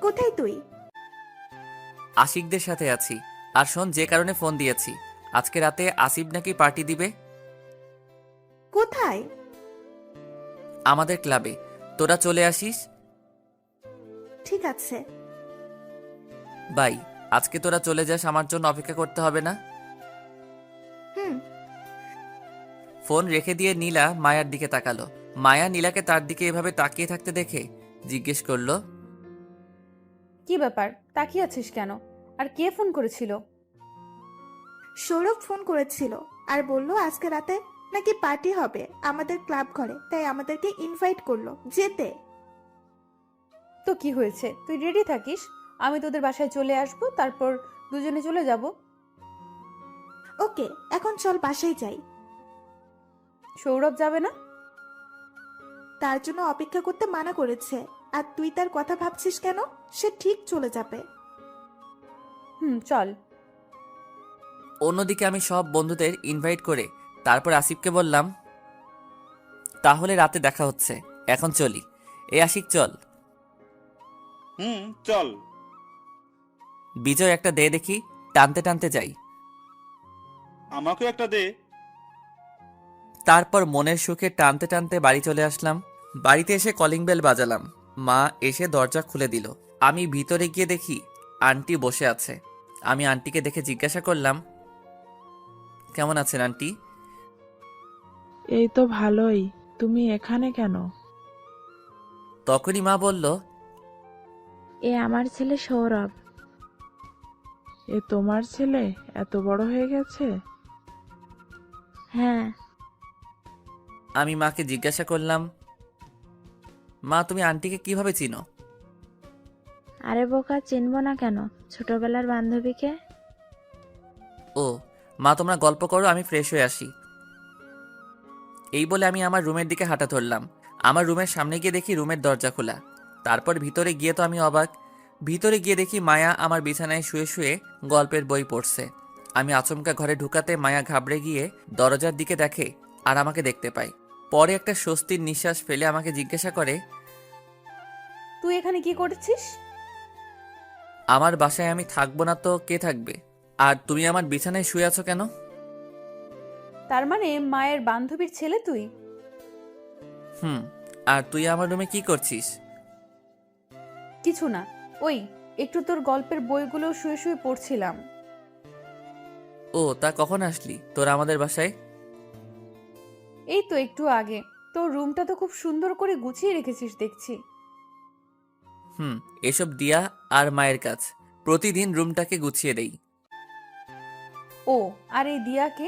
কোথায় তুই? আশিকদের সাথে আছি। আর শোন, যে কারণে ফোন দিয়েছি, আজকে রাতে আসিফ নাকি পার্টি দিবে। কোথায়? আমাদের ক্লাবে। তোরা চলে আসিস। ঠিক আছে। বাই। আজকে তোরা চলে যাস, আমার জন্য অপেক্ষা করতে হবে না। হুম। ফোন রেখে দিয়ে নীলা মায়ার দিকে তাকালো। মায়া নীলাকে তার দিকে এভাবে তাকিয়ে থাকতে দেখে জিজ্ঞেস করলো, কি ব্যাপার, তাকিয়ে আছিস কেন? আর কে ফোন করেছিল? সৌরভ ফোন করেছিল আর বলল আজকে রাতে নাকি পার্টি হবে আমাদের ক্লাব ঘরে, তাই আমাদেরকে ইনভাইট করলো যেতে। তো কি হয়েছে, তুই রেডি থাকিস, আমি তোদের বাসায় চলে আসবো, তারপর দুজনে চলে যাব। ওকে, এখন চল বাসায় যাই। সৌরভ যাবে না? তার জন্য অপেক্ষা করতে মানা করেছে। আর তুই তার কথা ভাবছিস কেন? সে ঠিক চলে যাবে। চল। অন্যদিকে আমি সব বন্ধুদের ইনভাইট করে তারপর আসিফকে বললাম, তাহলে রাতে দেখা হচ্ছে, এখন চলি। আশিক চল। চল। বিজয় একটা দে দেখি, টানতে টানতে যাই। আমাকেও একটা দে। তারপর মনের সুখে টানতে টানতে বাড়ি চলে আসলাম। বাড়িতে এসে কলিং বেল বাজালাম। মা এসে দরজা খুলে দিল। আমি ভিতরে গিয়ে দেখি আন্টি বসে আছে। আমি আন্টিকে দেখে জিজ্ঞাসা করলাম, কেমন আছেন আন্টি? এই তো ভালোই। তুমি এখানে কেন? তখনই মা বলল, এ আমার ছেলে সৌরভ। এ তোমার ছেলে? এত বড় হয়ে গেছে? হ্যাঁ। আমি মাকে জিজ্ঞাসা করলাম, মা তুমি আন্টিকে কিভাবে চিনো? আরে বোকা, চিনবো না কেন, ছোটবেলার বান্ধবীকে। ও মা, তোমরা গল্প করো, আমি ফ্রেশ হয়ে আসি। এই বলে আমি আমার রুমের দিকে হাঁটা ধরলাম। আমার রুমের সামনে গিয়ে দেখি রুমের দরজা খোলা। তারপর ভিতরে গিয়ে তো আমি অবাক। ভিতরে গিয়ে দেখি মায়া আমার বিছানায় শুয়ে শুয়ে গল্পের বই পড়ছে। আমি আচমকা ঘরে ঢুকাতে মায়া ঘাবড়ে গিয়ে দরজার দিকে দেখে আর আমাকে দেখতে পায়। পরে একটা স্বস্তির নিঃশ্বাস ফেলে আমাকে জিজ্ঞাসা করে, তুই এখানে কি করছিস? আমার বাসায় আমি থাকবো না তো কে থাকবে? আর তুমি আমার বিছানায় শুয়ে আছো কেন? তার মানে মায়ের বান্ধবীর ছেলে তুই? আর তুই আমার রুমে কি করছিস? কিছু না, ওই একটু তোর গল্পের বইগুলো শুয়ে শুয়ে পড়ছিলাম। ও তা কখন আসলি তোরা আমাদের বাসায়? এই তো একটু আগে। তোর রুমটা তো খুব সুন্দর করে গুছিয়ে রেখেছিস দেখছি। এসব দিয়া আর মায়ের কাজ। প্রতিদিন রুমটাকে গুছিয়ে দেই। ও, আর এই দিয়াকে?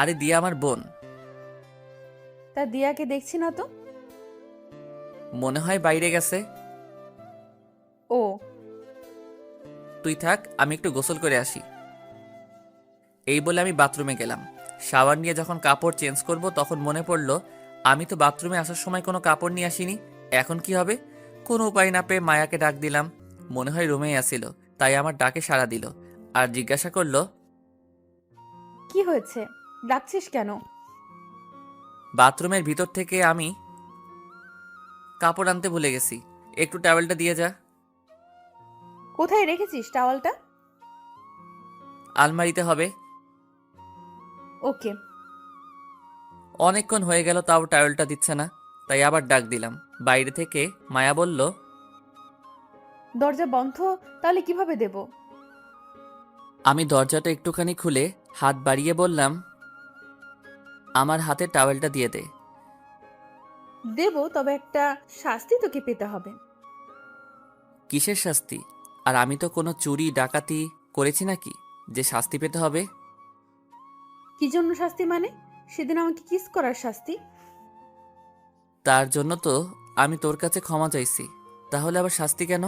আরে দিয়া আমার বোন। তা দিয়াকে দেখছি না তো। মনে হয় বাইরে গেছে। ও, তুই থাক, আমি একটু গোসল করে আসি। এই বলে আমি বাথরুমে গেলাম। শাওয়ার নিয়ে যখন কাপড় চেঞ্জ করব তখন মনে পড়লো আমি তো বাথরুমে আসার সময় কোনো কাপড় নিয়ে আসিনি। এখন কি হবে? কোনো উপায় না পেয়ে মায়াকে ডাক দিলাম। মনে হয় রুমেই আসিল, তাই আমার ডাকে সাড়া দিল আর জিজ্ঞাসা করলো, কি হয়েছে, ডাকছিস কেন? বাথরুমের ভিতর থেকে আমি কাপড় আনতে ভুলে গেছি, একটু টাওয়েলটা দিয়ে যা। কোথায় রেখেছিস টাওয়ালটা? আলমারিতে হবে। ওকে। অনেকক্ষণ হয়ে গেল তাও টাওয়েলটা দিচ্ছে না, তাই আবার ডাক দিলাম। বাইরে থেকে মায়া বলল, দরজা বন্ধ, তাহলে কিভাবে দেব? আমি দরজাটা একটুখানি খুলে হাত বাড়িয়ে বললাম, আমার হাতে টাওয়েলটা দিয়ে দে। দেব, তবে একটা শাস্তি তোকে পেতে হবে। কিসের শাস্তি? আর আমি তো কোনো চুরি ডাকাতি করেছি নাকি যে শাস্তি পেতে হবে? কি জন্য শাস্তি মানে? সেদিন আমাকে কিস করার শাস্তি। তার জন্য তো আমি তোর কাছে ক্ষমা চাইছি, তাহলে আবার শাস্তি কেন?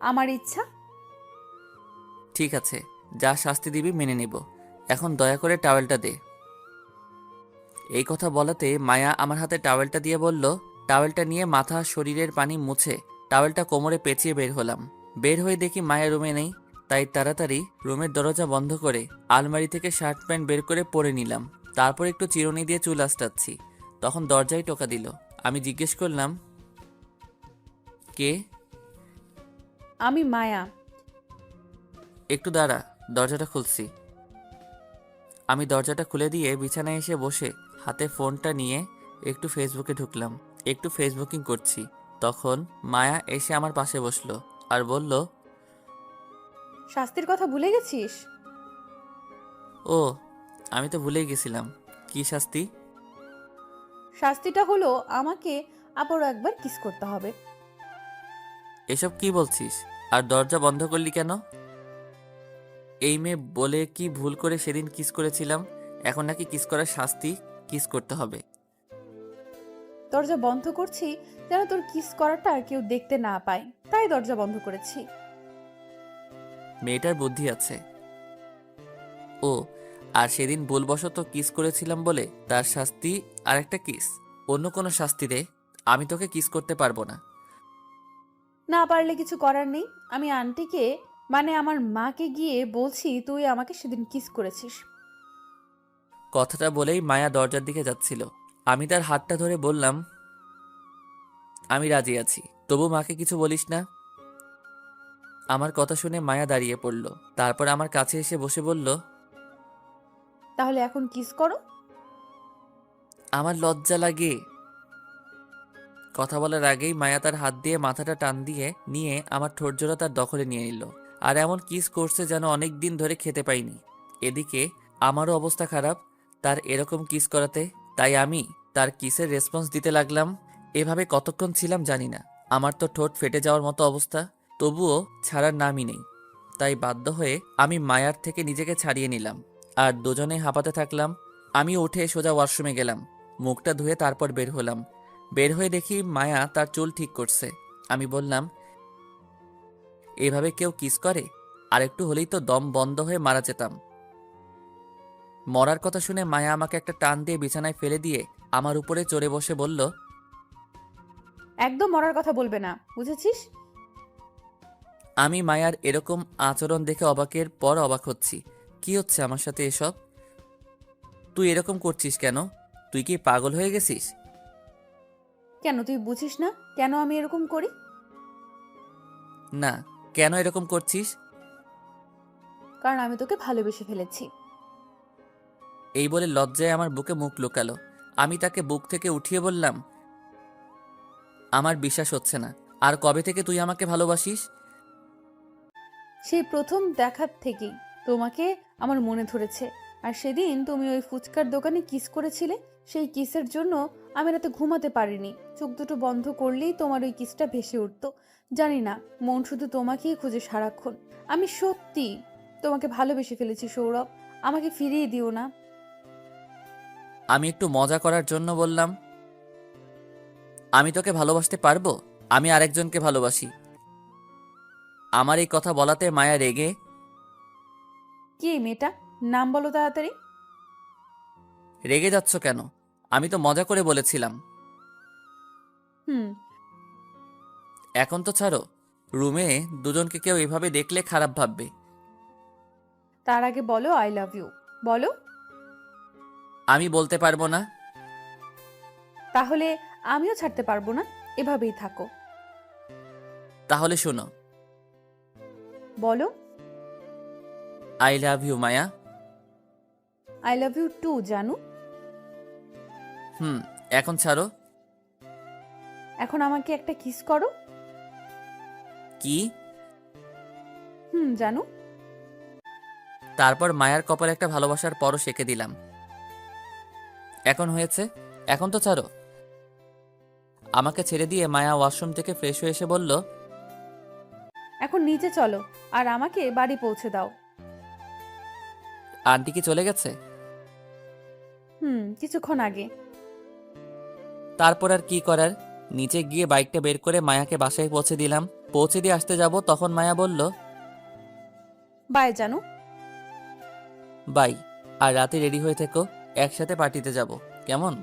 আমার ইচ্ছা। ঠিক আছে, যা শাস্তি দিবি মেনে নিব। এখন দয়া করে টাওয়েলটা দে। এই কথা বলাতে মায়া আমার হাতে টাওয়েলটা দিয়ে বলল, টাওয়েলটা নিয়ে মাথা শরীরের পানি মুছে টাওয়েলটা কোমরে পেঁচিয়ে বের হলাম। বের হয়ে দেখি মায়া রুমে নেই, তাই তাড়াতাড়ি রুমের দরজা বন্ধ করে আলমারি থেকে শার্ট প্যান্ট বের করে পরে নিলাম। তারপর একটু চিরুনি দিয়ে চুল আঁচড়াচ্ছি, তখন দরজায় টোকা দিল। আমি জিজ্ঞেস করলাম, কে? আমি মায়া। একটু দাঁড়া, দরজাটা খুলছি। আমি দরজাটা খুলে দিয়ে বিছানায় এসে বসে হাতে ফোনটা নিয়ে একটু ফেসবুকে ঢুকলাম। একটু ফেসবুকিং করছি, তখন মায়া এসে আমার পাশে বসলো আর বলল, শাস্তির কথা ভুলে গেছিস? ও, আমি তো ভুলেই গেছিলাম। কি শাস্তি? শাস্তিটা হলো আমাকে আবারও একবার কিস করতে হবে। এসব কি বলছিস? আর দরজা বন্ধ করলি কেন? এই মেয়ে বলে কি ভুল করে সেদিন কিস করেছিলাম, এখন নাকি কিস করার শাস্তি কিস করতে হবে। দরজা বন্ধ করছি যেন তোর কিস করাটা কেউ দেখতে না পায়, তাই দরজা বন্ধ করেছি। মেয়েটার বুদ্ধি আছে। ও, আর সেদিন ভুলবশত কিস করেছিলাম বলে তার শাস্তি আর একটা কিস। অন্য কোনো শাস্তি দে, আমি তোকে কিস করতে পারবো না। না পারলে কিছু করার নেই। আমি আন্টিকে মানে আমার মাকে গিয়ে বলছি তুই আমাকে সেদিন কিস করেছিস। কথাটা বলেই মায়া দরজার দিকে যাচ্ছিল। আমি তার হাতটা ধরে বললাম, আমি রাজি আছি, তবু মাকে কিছু বলিস না। আমার কথা শুনে মায়া দাঁড়িয়ে পড়ল, তারপর আমার কাছে এসে বসে বলল, তাহলে এখন কিস করো। আমার লজ্জা লাগে। কথা বলার আগেই মায়া তার হাত দিয়ে মাথাটা টান দিয়ে নিয়ে আমার ঠোঁটজোড়া তার দখলে নিয়ে নিল, আর এমন কিস করছে যেন অনেক দিন ধরে খেতে পাইনি। এদিকে আমারও অবস্থা খারাপ তার এরকম কিস করাতে, তাই আমি তার কিসের রেসপন্স দিতে লাগলাম। এভাবে কতক্ষণ ছিলাম জানি না, আমার তো ঠোঁট ফেটে যাওয়ার মতো অবস্থা, তবুও ছাড়ার নামই নেই। তাই বাধ্য হয়ে আমি মায়ার থেকে নিজেকে ছাড়িয়ে নিলাম, আর দুজনে হাঁপাতে থাকলাম। আমি উঠে সোজা ওয়াশরুমে গেলাম, মুখটা ধুয়ে তারপর বের হলাম। বের হয়ে দেখি মায়া তার চুল ঠিক করছে। আমি বললাম, এভাবে কেউ কিস করে? আর একটু হলেই তো দম বন্ধ হয়ে মারা যেতাম। মরার কথা শুনে মায়া আমাকে একটা টান দিয়ে বিছানায় ফেলে দিয়ে আমার উপরে চড়ে বসে বলল, একদম মরার কথা বলবে না, বুঝেছিস? আমি মায়ার এরকম আচরণ দেখে অবাকের পর অবাক হচ্ছি। কি হচ্ছে আমার সাথে এসব? তুই এরকম করছিস কেন? তুই কি পাগল হয়ে গেছিস? কেন তুই বুঝিস না কেন আমি এরকম করি? না, কেন এরকম করছিস? কারণ আমি তোকে ভালোবেসে ফেলেছি। এই বলে লজ্জায় আমার বুকে মুখ লুকালো। আমি তাকে বুক থেকে উঠিয়ে বললাম, আমার বিশ্বাস হচ্ছে না। আর কবে থেকে তুই আমাকে ভালোবাসিস? সেই প্রথম দেখার থেকেই তোমাকে আমার মনে ধরেছে। আর সেদিন তুমি ওই ফুচকার দোকানে কিস করেছিলে, সেই কিসের জন্য আমি রাতে ঘুমাতে পারিনি। চোখ দুটো বন্ধ করলেই তোমার ওই কিসটা ভেসে উঠত। জানি না, মন শুধু তোমাকেই খুঁজে সারাক্ষণ। আমি সত্যি তোমাকে ভালোবেসে ফেলেছি সৌরভ, আমাকে ফিরিয়ে দিও না। আমি একটু মজা করার জন্য বললাম, আমি তোকে ভালোবাসতে পারবো? আমি আরেকজনকে ভালোবাসি। আমার এই কথা বলাতে মায়া রেগে, কে মেয়েটা? নাম বলো তাড়াতাড়ি। রেগে যাচ্ছ কেন? আমি তো মজা করে বলেছিলাম। হুম। এখন তো ছাড়ো, রুমে দুজনকে কেউ এভাবে দেখলে খারাপ ভাববে। তার আগে বলো আই লাভ ইউ। বলো। আমি বলতে পারবো না। তাহলে আমিও ছাড়তে পারবো না, এভাবেই থাকো। তাহলে শোনো, বলো। I love you Maya. I love you too জানু। এখন ছাড়ো। এখন আমাকে একটা কিস করো। কি? জানু। তারপর মায়ার কপালে একটা ভালোবাসার পরও সেঁকে দিলাম। এখন হয়েছে, এখন তো ছাড়ো। আমাকে ছেড়ে দিয়ে মায়া ওয়াশরুম থেকে ফ্রেশ হয়ে এসে বলল, এখন নিচে চলো আর আমাকে বাড়ি পৌঁছে দাও। আন্টি কি চলে গেছে? কিছুক্ষণ আগে। তারপর আর কি করার, নিচে গিয়ে বাইকটা বের করে মায়াকে বাসায় পৌঁছে দিলাম। পৌঁছে দিয়ে আসতে যাব, তখন মায়া বলল, বাই জানু। বাই। আর রাতে রেডি হয়ে থেকো, একসাথে পার্টিতে যাব, কেমন?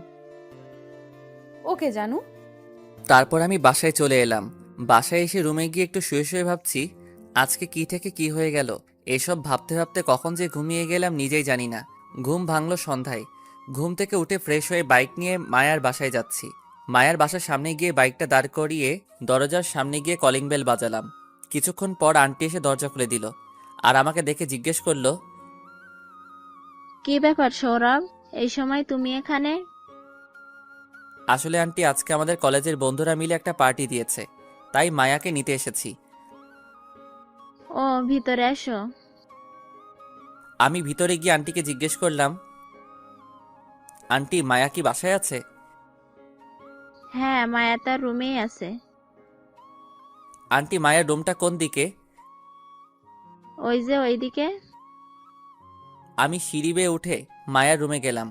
ওকে জানু। তারপর আমি বাসায় চলে এলাম। বাসায় এসে রুমে গিয়ে একটু শুয়ে শুয়ে ভাবছি, আজকে কি থেকে কি হয়ে গেল। এসব ভাবতে ভাবতে কখন যে ঘুমিয়ে গেলাম নিজেই জানি না। ঘুম ভাঙলো সন্ধ্যায়। ঘুম থেকে উঠে ফ্রেশ হয়ে বাইক নিয়ে মায়ার বাসায় যাচ্ছি। মায়ার বাসার সামনে গিয়ে বাইকটা দাঁড় করিয়ে দরজার সামনে গিয়ে কলিং বেল বাজালাম। কিছুক্ষণ পর আন্টি এসে দরজা খুলে দিল, আর আমাকে দেখে জিজ্ঞেস করলো, কি ব্যাপার সৌরভ, এই সময় তুমি এখানে? আসলে আন্টি আজকে আমাদের কলেজের বন্ধুরা মিলে একটা পার্টি দিয়েছে, তাই মায়াকে নিতে এসেছি। ও, ভিতরে এসো। আমি ভিতরে গিয়ে আন্টিকে জিজ্ঞেস করলাম, আন্টি মায়া কি বাসায় আছে? হ্যাঁ, মায়া তার রুমেই আছে। আন্টি মায়ের রুমটা কোন দিকে? ওই যে ওইদিকে। আমি সিঁড়ি বেয়ে উঠে মায়ার রুমে গেলাম।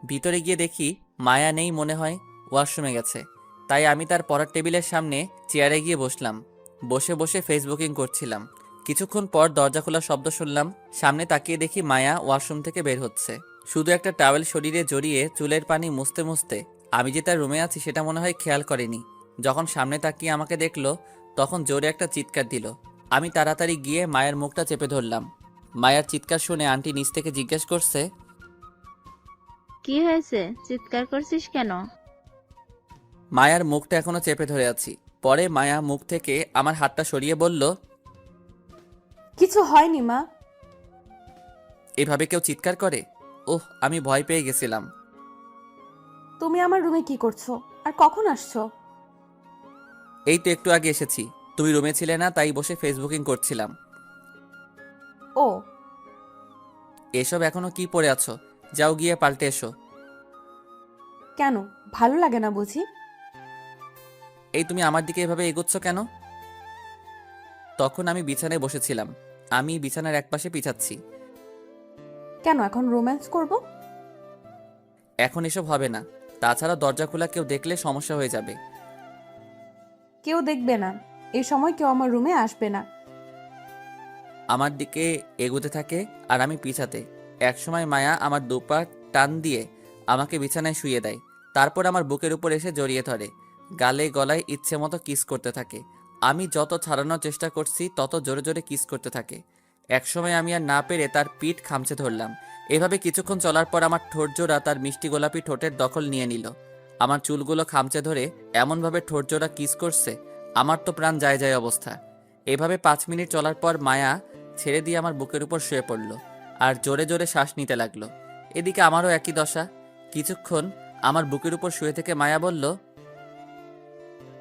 ভিতরে গিয়ে দেখি মায়া নেই, মনে হয় ওয়াশরুমে গেছে। তাই আমি তার পড়ার টেবিলের সামনে চেয়ারে গিয়ে বসলাম। বসে বসে ফেসবুকিং করছিলাম। কিছুক্ষণ পর দরজা খোলার শব্দ শুনলাম। সামনে তাকিয়ে দেখি মায়া ওয়াশরুম থেকে বের হচ্ছে, শুধু একটা টাওয়েল শরীরে জড়িয়ে চুলের পানি মুছতে মুছতে। আমি যে তার রুমে আছি সেটা মনে হয় খেয়াল করেনি। যখন সামনে তাকিয়ে আমাকে দেখলো, তখন জোরে একটা চিৎকার দিল। আমি তাড়াতাড়ি গিয়ে মায়ের মুখটা চেপে ধরলাম। মায়ার চিৎকার শুনে আন্টি নিচ থেকে জিজ্ঞেস করছে, কি হয়েছে, চিৎকার করছিস কেন? মায়ার মুখটা এখনো চেপে ধরে আছি। পরে মায়া মুখ থেকে আমার হাতটা সরিয়ে বলল, কিছু হয়নি মা। এভাবে কেউ চিৎকার করে? ওহ, আমি ভয় পেয়ে গেছিলাম। তুমি আমার রুমে কি করছো আর কখন আসছো? এই তো একটু আগে এসেছি, তুমি রুমে ছিলে না, তাই বসে ফেসবুকিং করছিলাম। ও, এসব এখনো কি পড়ে আছো? যাও গিয়ে পাল্টে এসো। কেন, ভালো লাগে না বুঝি? এই তুমি আমার দিকে এভাবে এগোচ্ছ কেন? তখন আমি বিছানায় বসেছিলাম। আমি বিছানার একপাশে পিছাচ্ছি। কেন এখন রোম্যান্স করব? এখন এসব হবে না। তাছাড়া দরজা খোলা কেউ দেখলে সমস্যা হয়ে যাবে। কেউ দেখবে না, এই সময় কেউ আমার রুমে আসবে না। আমার দিকে এগোতে থাকে আর আমি পিছাতে। একসময় মায়া আমার দুপা টান দিয়ে আমাকে বিছানায় শুইয়ে দেয়। তারপর আমার বুকের উপর এসে জড়িয়ে ধরে, গালে গলায় ইচ্ছে মতো কিস করতে থাকে। আমি যত ছাড়ানোর চেষ্টা করছি তত জোরে জোরে কিস করতে থাকে। একসময় আমি আর না পেরে তার পিঠ খামচে ধরলাম। এভাবে কিছুক্ষণ চলার পর আমার ঠোঁট জোড়া তার মিষ্টি গোলাপি ঠোঁটের দখল নিয়ে নিল। আমার চুলগুলো খামচে ধরে এমনভাবে ঠোঁট জোড়া কিস করছে, আমার তো প্রাণ যায় যায় অবস্থা। এভাবে 5 মিনিট চলার পর মায়া ছেড়ে দিয়ে আমার বুকের উপর শুয়ে পড়ল আর জোরে জোরে শ্বাস নিতে লাগলো। এদিকে আমারও একই দশা। কিছুক্ষণ আমার বুকের উপর শুয়ে থেকে মায়া বলল,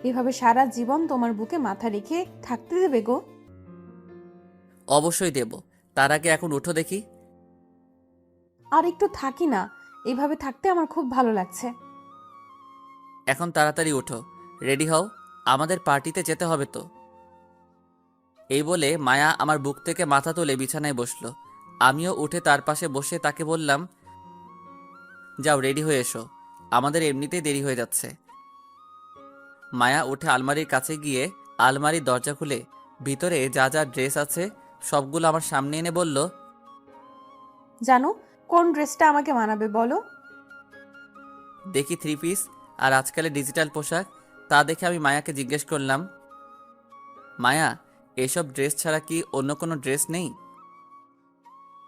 এভাবে সারা জীবন তোমার বুকে মাথা রেখে থাকতে দেবে গো? অবশ্যই দেব। তার আগে এখন উঠো দেখি। আর একটু থাকি না, এভাবে থাকতে আমার খুব ভালো লাগছে। এখন তাড়াতাড়ি উঠো, রেডি হও, আমাদের পার্টিতে যেতে হবে তো। এই বলে মায়া আমার বুক থেকে মাথা তুলে বিছানায় বসলো। আমিও উঠে তার পাশে বসে তাকে বললাম, যাও রেডি হয়ে এসো, আমাদের এমনিতেই দেরি হয়ে যাচ্ছে। মায়া উঠে আলমারির কাছে গিয়ে আলমারির দরজা খুলে ভিতরে যা যা ড্রেস আছে সবগুলো আমার সামনে এনে বলল, জানো কোন ড্রেসটা আমাকে মানাবে বলো? দেখি 3 পিস আর আজকালের ডিজিটাল পোশাক। তা দেখে আমি মায়াকে জিজ্ঞেস করলাম, মায়া এসব ড্রেস ছাড়া কি অন্য কোনো ড্রেস নেই?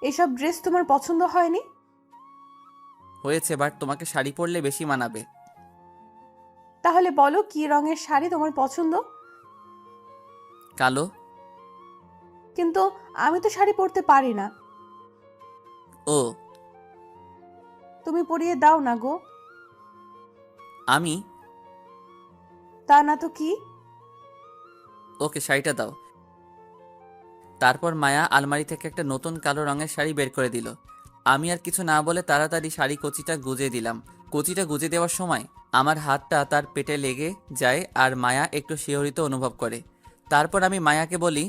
এসব ড্রেস তোমার পছন্দ হয়নি? হয়েছে, বাট তোমাকে শাড়ি পরলে বেশি মানাবে। তাহলে বলো কি রঙের শাড়ি তোমার পছন্দ? কালো। কিন্তু আমি তো শাড়ি পরতে পারি না। ও, তুমি পরিয়ে দাও না গো। আমি? তা না তো কি? ওকে, শাড়িটা দাও। তারপর মায়া আলমারি থেকে একটা নতুন কালো রঙের শাড়ি বের করে দিল। আমি আর কিছু না বলে তাড়াতাড়ি শাড়ি কচিটা গুজে দিলাম। কচিটা গুজে দেওয়ার সময় আমার হাতটা তার পেটে লেগে যায় আর মায়া একটু শিহরিত অনুভব করে। তারপর আমি মায়াকে বলি,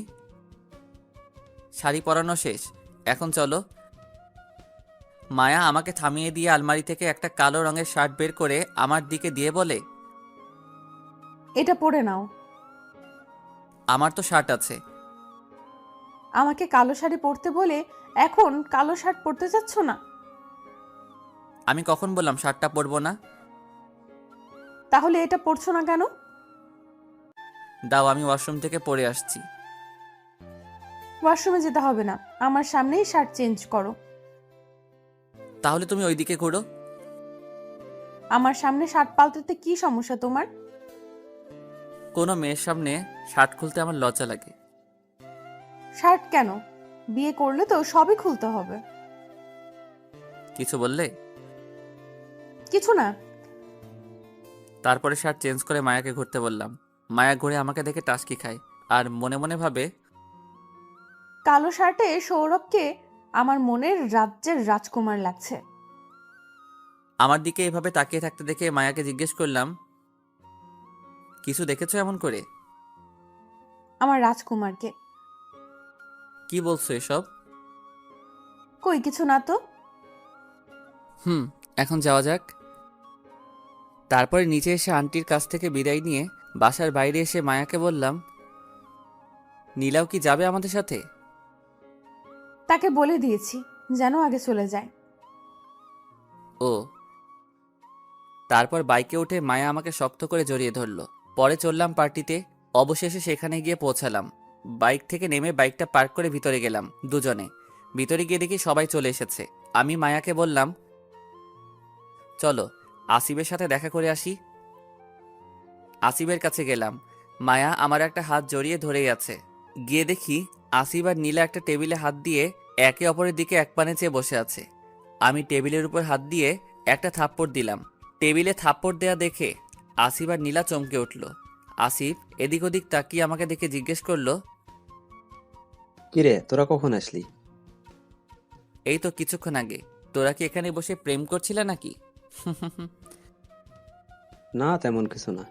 শাড়ি পরানো শেষ, এখন চলো। মায়া আমাকে থামিয়ে দিয়ে আলমারি থেকে একটা কালো রঙের শার্ট বের করে আমার দিকে দিয়ে বলে, এটা পরে নাও। আমার তো শার্ট আছে। আমাকে কালো শাড়ি পরতে বলে এখন কালো শার্ট পরতে চাচ্ছ না? আমি কখন বললাম শার্টটা পরবো না? তাহলে এটা পরছো না কেন? দাও, আমি ওয়াশরুম থেকে পরে আসছি। ওয়াশরুমে যেতে হবে না, আমার সামনেই শার্ট চেঞ্জ করো। তাহলে তুমি ওইদিকে ঘুরো। আমার সামনে শার্ট পাল্টাতে কি সমস্যা তোমার? কোনো মেয়ের সামনে শার্ট খুলতে আমার লজ্জা লাগে। শার্ট কেন? বিয়ে করলে তো সবই খুলতে হবে। কিছু বললে? কিছু না। তারপরে শার্ট চেঞ্জ করে মায়াকে ঘুরতে বললাম। মায়া ঘুরে আমাকে দেখে টাসকি খায় আর মনে মনে ভাবে, কালো শার্টে সৌরভকে আমার মনের রাজ্যের রাজকুমার লাগছে। আমার দিকে এভাবে তাকিয়ে থাকতে দেখে মায়াকে জিজ্ঞেস করলাম, কিছু দেখেছো এমন করে? আমার রাজকুমারকে। কি বলছো এসব? কই কিছু না তো। এখন যাওয়া যাক। তারপরে নিচে এসে আন্টির কাছ থেকে বিদায় নিয়ে বাসার বাইরে এসে মায়াকে বললাম, নীলাও কি যাবে আমাদের সাথে? তাকে বলে দিয়েছি যেন আগে চলে যায়। ও। তারপর বাইকে উঠে মায়া আমাকে শক্ত করে জড়িয়ে ধরলো। পরে চললাম পার্টিতে। অবশেষে সেখানে গিয়ে পৌঁছালাম। বাইক থেকে নেমে বাইকটা পার্ক করে ভিতরে গেলাম দুজনে। ভিতরে গিয়ে দেখি সবাই চলে এসেছে। আমি মায়াকে বললাম, চলো আসিফের সাথে দেখা করে আসি। আসিফের কাছে গেলাম। মায়া আমার একটা হাত জড়িয়ে ধরেই আছে। গিয়ে দেখি আসিফ আর নীলা একটা টেবিলে হাত দিয়ে একে অপরের দিকে এক পানে চেয়ে বসে আছে। আমি টেবিলের উপর হাত দিয়ে একটা থাপ্পড় দিলাম। টেবিলে থাপ্পড় দেয়া দেখে আসিফ আর নীলা চমকে উঠল। আসিফ এদিক ওদিক তাকিয়ে আমাকে দেখে জিজ্ঞেস করলো, কিরে তোরা কখন আসলি? এই তো কিছুক্ষণ আগে। তোরা কি এখানে বসে প্রেম করছিলে নাকি? না, তেমন কিছু না।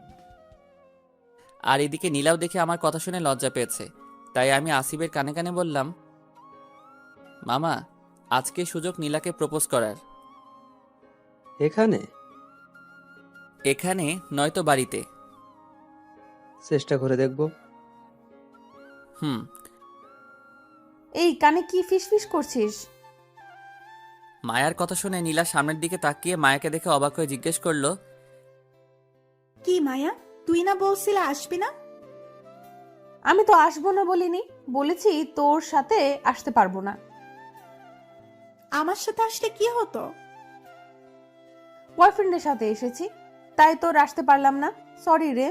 আর এদিকে নীলাও দেখে আমার কথা শুনে লজ্জা পেয়েছে। তাই আমি আসিফের কানে কানে বললাম, মামা, আজকে সুযোগ নীলাকে প্রপোজ করার। এখানে? এখানে নয়তো বাড়িতে। চেষ্টা করে দেখবো। এই কানে কি ফিসফিস করছিস? মায়ার কথা শুনে নীলা সামনের দিকে তাকিয়ে মায়াকে দেখে অবাক হয়ে জিজ্ঞেস করলো, কি মায়া, তুই না বলছিলা আসবি না? আমি তো আসবো না বলিনি, বলেছি তোর সাথে আসতে পারবো না। আমার সাথে আসলে কি হতো? বয়ফ্রেন্ডের সাথে এসেছি, তাই তোর আসতে পারলাম না। সরি রে।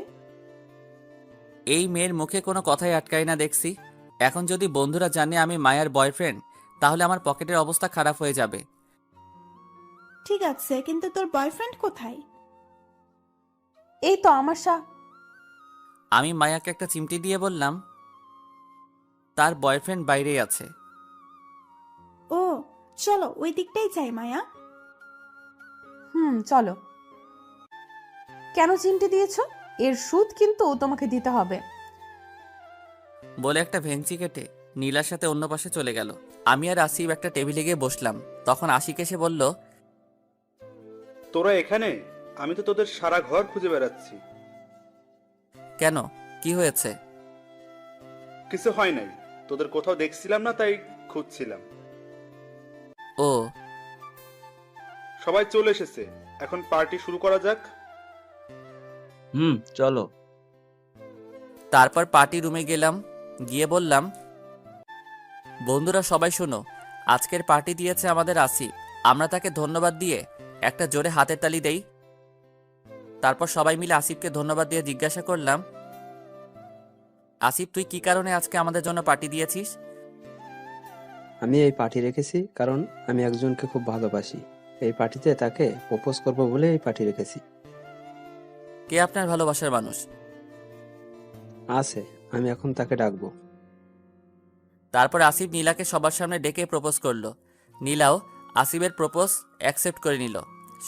এই মেয়ের মুখে কোনো কথাই আটকায় না দেখছি। এখন যদি বন্ধুরা জানে আমি মায়ার বয়ফ্রেন্ড, তাহলে আমার পকেটের অবস্থা খারাপ হয়ে যাবে। ঠিক আছে, কিন্তু তোর বয়ফ্রেন্ড কোথায়? এই তো আমার আমি মায়াকে একটা চিমটি দিয়ে বললাম, তার বয়ফ্রেন্ড বাইরেই আছে। ও, চলো ওই দিকটাই যাই মায়া। চলো। কেন চিমটি দিয়েছো? এর সুদ কিন্তু তোমাকে দিতে হবে। বলে একটা ভেংচি কেটে নীলার সাথে অন্য পাশে চলে গেল। আমি আর আসিফ একটা টেবিলে গিয়ে বসলাম। তখন আশিক এসে বলল, তোরা এখানে? আমি তো তোদের সারা ঘর খুঁজে বেড়াচ্ছি। কেন, কি হয়েছে? কিছু হয় নাই, তোদের কোথাও দেখছিলাম না তাই খুঁজছিলাম। ও। সবাই চলে এসেছে, এখন পার্টি শুরু করা যাক। চলো। তারপর পার্টি রুমে গেলাম। গিয়ে বললাম, বন্ধুরা সবাই শোনো, আজকের পার্টি দিয়েছে আমাদের আসিফ। আমরা তাকে ধন্যবাদ দিয়ে একটা জোরে হাতের তালি দেই। তারপর সবাই মিলে আসিফকে ধন্যবাদ দিয়ে জিজ্ঞাসা করলাম, আসিফ তুই কি কারণে আজকে আমাদের জন্য পার্টি দিয়েছিস? আমি এই পার্টি রেখেছি কারণ আমি একজনকে খুব ভালোবাসি। এই পার্টিতে তাকে প্রপোজ করবো বলে এই পার্টি রেখেছি। কে আপনার ভালোবাসার মানুষ? আছে, আমি এখন তাকে ডাকবো। তারপর আসিফ নীলাকে সবার সামনে ডেকে প্রপোজ করলো। নীলাও আসিফের প্রপোজ অ্যাকসেপ্ট করে নিল।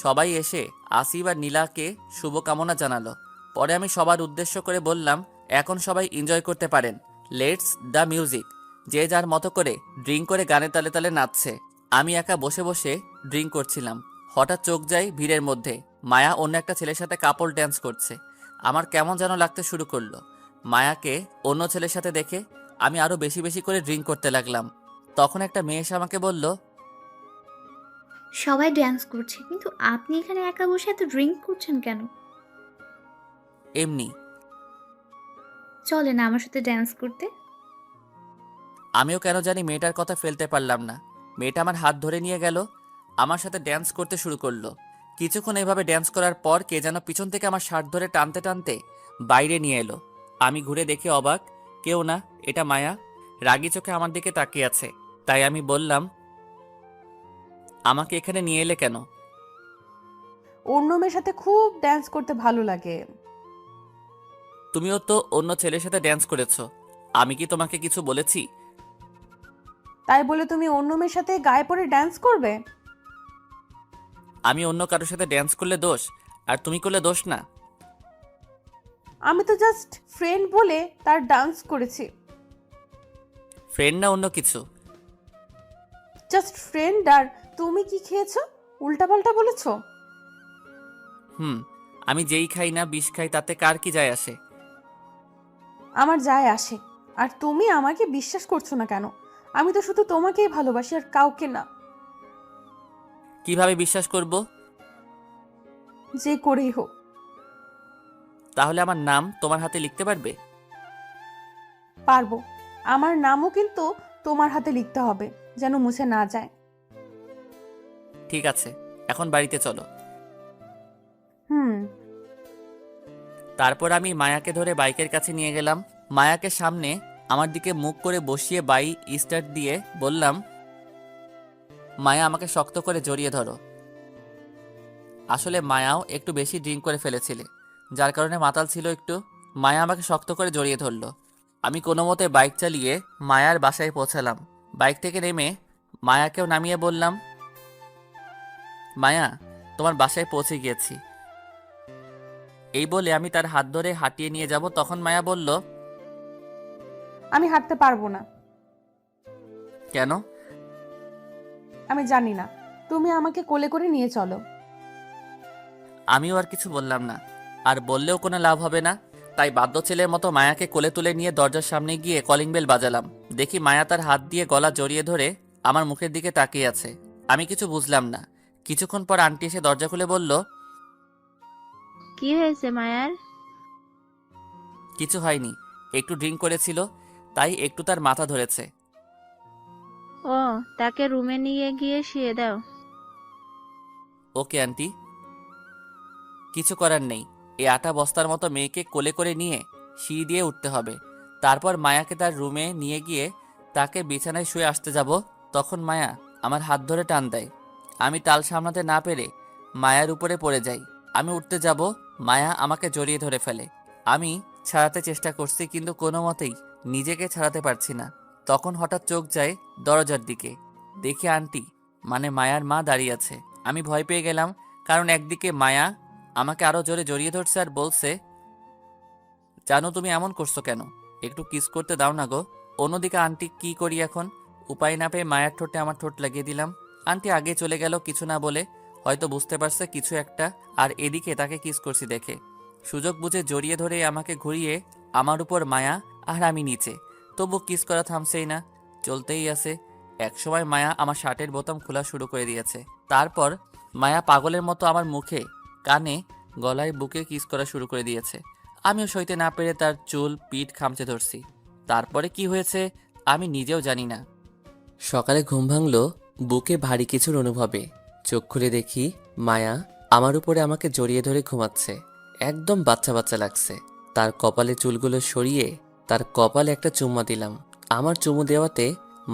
সবাই এসে আসিফ আর নীলাকে শুভকামনা জানালো। পরে আমি সবার উদ্দেশ্য করে বললাম, এখন সবাই এনজয় করতে পারেন। Let's the music. যে যার মতো করে ড্রিঙ্ক করে গানের তালে তালে নাচছে। আমি একা বসে বসে ড্রিঙ্ক করছিলাম। হঠাৎ চোখ যায় ভিড়ের মধ্যে। মায়া অন্য একটা ছেলের সাথে কাপল ড্যান্স করছে। আমার কেমন যেন লাগতে শুরু করলো। মায়াকে অন্য ছেলের সাথে দেখে আমি আরো বেশি বেশি করে ড্রিঙ্ক করতে লাগলাম। তখন একটা মেয়ে এসে আমাকে বলল, সবাই ড্যান্স করছে, কিন্তু আপনি এখানে একা বসে এত ড্রিঙ্ক করছেন কেন? এমনি। চলে না আমার সাথে ড্যান্স করতে? আমিও কেন জানি মেয়েটার কথা ফেলতে পারলাম না। মেয়েটা আমার হাত ধরে নিয়ে গেল, আমার সাথে ড্যান্স করতে শুরু করলো। কিছুক্ষণ এইভাবে ড্যান্স করার পর কে যেন পিছন থেকে আমার শার্ট ধরে টানতে টানতে বাইরে নিয়ে এলো। আমি ঘুরে দেখে অবাক, কেউ না, এটা মায়া। রাগী চোখে আমার দিকে তাকিয়ে আছে। তাই আমি বললাম, আমাকে এখানে নিয়ে এলে কেন? অন্য মেয়ের সাথে খুব ড্যান্স করতে ভালো লাগে। তুমিও তো অন্য ছেলের সাথে ড্যান্স করেছো, আমি কি তোমাকে কিছু বলেছি? তাই বলে তুমি অন্য মেয়ের সাথে গায়ে পড়ে ড্যান্স করবে? আমি অন্য কারোর সাথে ড্যান্স করলে দোষ, আর তুমি করলে দোষ না। আমি তো জাস্ট ফ্রেন্ড বলে তার ডান্স করেছি। ফ্রেন্ড না অন্য কিছু? Just friend. আর তুমি কি খেয়েছো? উল্টাপাল্টা বলেছো। আমি যেই খাই না বিষ খাই, তাতে কার কি যায় আসে? আমার যায় আসে। আর তুমি আমাকে বিশ্বাস করছো না কেন? আমি তো শুধু তোমাকেই ভালোবাসি, আর কাউকে না। কিভাবে বিশ্বাস করব? যে করেই হোক। তাহলে আমার নাম তোমার হাতে লিখতে পারবে? পারবো। আমার নামও কিন্তু তোমার হাতে লিখতে হবে, যেন মুছে না যায়। ঠিক আছে, এখন বাড়িতে চলো। হুম। তারপর আমি মায়াকে ধরে বাইকের কাছে নিয়ে গেলাম। মায়াকে সামনে আমার দিকে মুখ করে বসিয়ে বাইক স্টার্ট দিয়ে বললাম, মায়া আমাকে শক্ত করে জড়িয়ে ধরো। আসলে মায়াও একটু বেশি ড্রিঙ্ক করে ফেলেছিলে, যার কারণে মাতাল ছিল একটু। মায়া আমাকে শক্ত করে জড়িয়ে ধরলো। আমি কোনো মতে বাইক চালিয়ে মায়ার বাসায় পৌঁছালাম। বাইক থেকে নেমে মায়াকেও নামিয়ে বললাম, মায়া, তোমার বাসায় পৌঁছে গিয়েছি। এই বলে আমি তার হাত ধরে হাঁটিয়ে নিয়ে যাব, তখন মায়া বলল, আমি হাঁটতে পারবো না। কেন? আমি জানি না। তুমি আমাকে কোলে করে নিয়ে চলো। আমিও আর কিছু বললাম না, আর বললেও কোনো লাভ হবে না। তাই বাধ্য ছেলের মতো মায়াকে কোলে তুলে নিয়ে দরজার সামনে গিয়ে কলিং বেল বাজালাম। দেখি মায়া তার হাত দিয়ে গলা জড়িয়ে ধরে আমার মুখের দিকে তাকিয়ে আছে। আমি কিছু বুঝলাম না। কিছুক্ষণ পর আন্টি এসে দরজা খুলে বলল, কি হয়েছে মায়ার? কিছু হয়নি, একটু ড্রিঙ্ক করেছিল, তাই একটু তার মাথা ধরেছে। ও, তাকে রুমে নিয়ে গিয়ে শুয়ে দাও। Okay aunty. কিছু করার নেই, এই আটা বস্তার মতো মেয়েকে কোলে করে নিয়ে সিঁড়ি দিয়ে উঠতে হবে। তারপর মায়াকে তার রুমে নিয়ে গিয়ে তাকে বিছানায় শুয়ে আসতে যাব, তখন মায়া আমার হাত ধরে টান দেয়। আমি তাল সামলাতে না পেরে মায়ার উপরে পড়ে যাই। আমি উঠতে যাব, মায়া আমাকে জড়িয়ে ধরে ফেলে। আমি ছাড়াতে চেষ্টা করছি, কিন্তু কোনো মতেই নিজেকে ছাড়াতে পারছি না। তখন হঠাৎ চোখ যায় দরজার দিকে। দেখি আন্টি, মানে মায়ার মা দাঁড়িয়ে আছে। আমি ভয় পেয়ে গেলাম, কারণ একদিকে মায়া আমাকে আরো জোরে জড়িয়ে ধরছে আর বলছে, জানো তুমি এমন করছো কেন? একটু কিস করতে দাও না গো। অন্যদিকে আন্টি, কি করি এখন? উপায় না পেয়ে মায়ের ঠোঁটে আমার ঠোঁট লাগিয়ে দিলাম। আন্টি আগে চলে গেল কিছু না বলে, হয়তো বুঝতে পারছে কিছু একটা। আর এদিকে তাকে কিস করছি দেখে সুযোগ বুঝে জড়িয়ে ধরে আমাকে ঘুরিয়ে আমার উপর মায়া, আর আমি নিচে। তবু কিস করা থামছেই না, চলতেই আছে। একসময় মায়া আমার শার্টের বোতাম খোলা শুরু করে দিয়েছে। তারপর মায়া পাগলের মতো আমার মুখে, কানে, গলায়, বুকে কিস করা শুরু করে দিয়েছে। আমিও সইতে না পেরে তার চুল, পিঠ খামচে ধরছি। তারপরে কি হয়েছে আমি নিজেও জানি না। সকালে ঘুম ভাঙলো বুকে ভারী কিছুর অনুভবে। চোখ খুলে দেখি মায়া আমার উপরে আমাকে জড়িয়ে ধরে ঘুমাচ্ছে। একদম বাচ্চা বাচ্চা লাগছে। তার কপালে চুলগুলো সরিয়ে তার কপালে একটা চুম্মা দিলাম। আমার চুমু দেওয়াতে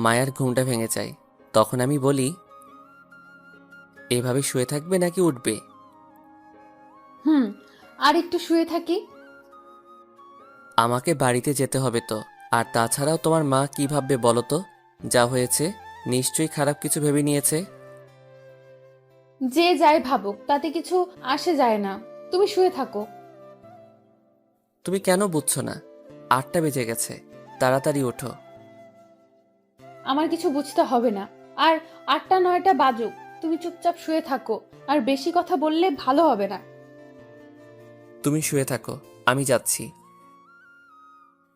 মায়ার ঘুমটা ভেঙে যায়। তখন আমি বলি, এভাবে শুয়ে থাকবে নাকি উঠবে? আর একটু শুয়ে থাকি। আমাকে বাড়িতে যেতে হবে তো। আর তাছাড়াও তোমার মা কি ভাববে বলো তো? যা হয়েছে নিশ্চয়ই খারাপ কিছু ভেবে নিয়েছে। যে যাই ভাবুক, তাতে কিছু আসে যায় না। তুমি শুয়ে থাকো। তুমি কেন বুঝছো না? 8টা বেজে গেছে, তাড়াতাড়ি ওঠো। আমার কিছু বুঝতে হবে না। আর 8টা 9টা বাজুক, তুমি চুপচাপ শুয়ে থাকো। আর বেশি কথা বললে ভালো হবে না। তুমি শুয়ে থাকো, আমি যাচ্ছি।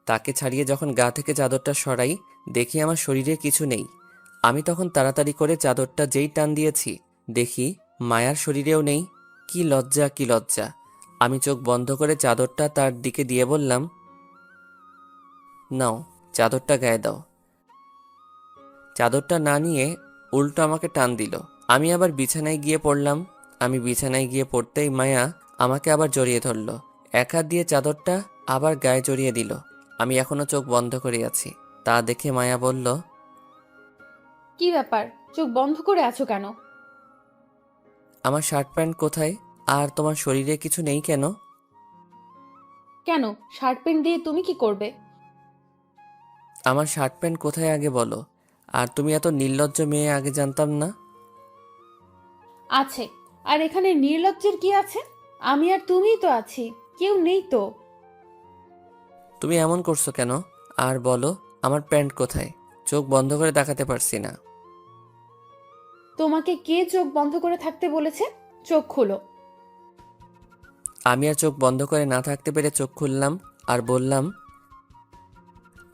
তাকে ছাড়িয়ে যখন গা থেকে চাদরটা সরাই, দেখি আমার শরীরে কিছু নেই। আমি তখন তাড়াতাড়ি করে চাদরটা যেই টান দিয়েছি, দেখি মায়ার শরীরেও নেই। কি লজ্জা, কি লজ্জা! আমি চোখ বন্ধ করে চাদরটা তার দিকে দিয়ে বললাম, নাও চাদরটা গায়ে দাও। চাদরটা না নিয়ে উল্টো আমাকে টান দিল। আমি আবার বিছানায় গিয়ে পড়লাম। আমি বিছানায় গিয়ে পড়তেই মায়া আমাকে আবার জড়িয়ে ধরল। এক হাত দিয়ে চাদরটা আবার গায়ে জড়িয়ে দিল। আমি এখনো চোখ বন্ধ করে আছি। তা দেখে মায়া বলল, কি ব্যাপার, চোখ বন্ধ করে আছো কেন? আমার শার্ট প্যান্ট কোথায়? আর তোমার শরীরে কিছু নেই কেন? কেন, শার্ট প্যান্ট দিয়ে তুমি কি করবে? আমার শার্ট প্যান্ট কোথায় আগে বলো। আর তুমি এত নির্লজ্জ মেয়ে আগে জানতাম না। আছে। আর এখানে নির্লজ্জের কি আছে? আমি আর তুমিই তো আছি, কেউ নেই তো। তুমি এমন করছো কেন? আর বলো, আমার প্যান্ট কোথায়? চোখ বন্ধ করে দেখাতে পারছি না। তোমাকে কে চোখ বন্ধ করে থাকতে বলেছে? চোখ খুলো। আমি আর চোখ বন্ধ করে না থাকতে পেরে চোখ খুললাম আর বললাম,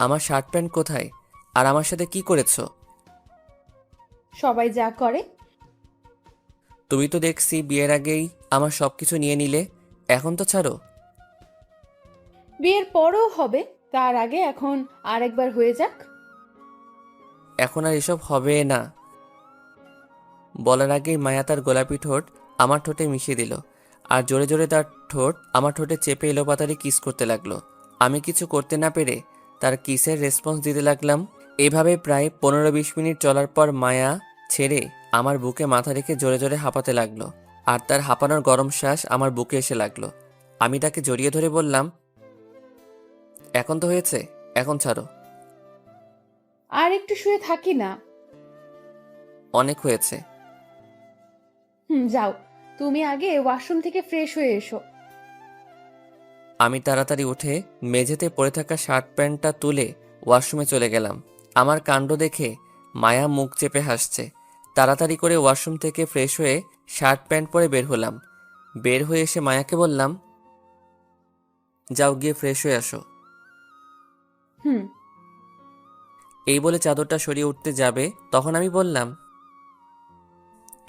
আমার শার্ট প্যান্ট কোথায়? আর আমার সাথে কি করেছো? সবাই যা করে। তুমি তো দেখছি বিয়ের আগেই আমার সবকিছু নিয়ে নিলে, এখন তো ছাড়ো। বিয়ের পরও হবে, তার আগে এখন আরেকবার হয়ে যাক। এখন আর এসব হবে না। বলার আগেই মায়া তার গোলাপি ঠোঁট আমার ঠোঁটে মিশিয়ে দিল আর জোরে জোরে তার ঠোঁট আমার ঠোঁটে চেপে এলোপাতাড়ি কিস করতে লাগলো। আমি কিছু করতে না পেরে তার কিসের রেসপন্স দিতে লাগলাম। এভাবে প্রায় 15-20 মিনিট চলার পর মায়া ছেড়ে আমার বুকে মাথা রেখে জোরে জোরে হাঁপাতে লাগলো আর তার হাঁপানোর গরম শ্বাস আমার বুকে এসে লাগলো। আমি তাকে জড়িয়ে ধরে বললাম, এখন তো হয়েছে, এখন ছাড়ো। আর একটু শুয়ে থাকি না? অনেক হয়েছে। যাও, তুমি আগে ওয়াশরুম থেকে ফ্রেশ হয়ে এসো। আমি তাড়াতাড়ি উঠে মেঝেতে পড়ে থাকা শার্ট প্যান্টটা তুলে ওয়াশরুমে চলে গেলাম। আমার কাণ্ড দেখে মায়া মুখ চেপে হাসছে। তাড়াতাড়ি করে ওয়াশরুম থেকে ফ্রেশ হয়ে শার্ট প্যান্ট পরে বের হলাম। বের হয়ে এসে মায়াকে বললাম, যাও গিয়ে ফ্রেশ হয়ে আসো। হুম। এই বলে চাদরটা সরিয়ে উঠতে যাবে, তখন আমি বললাম,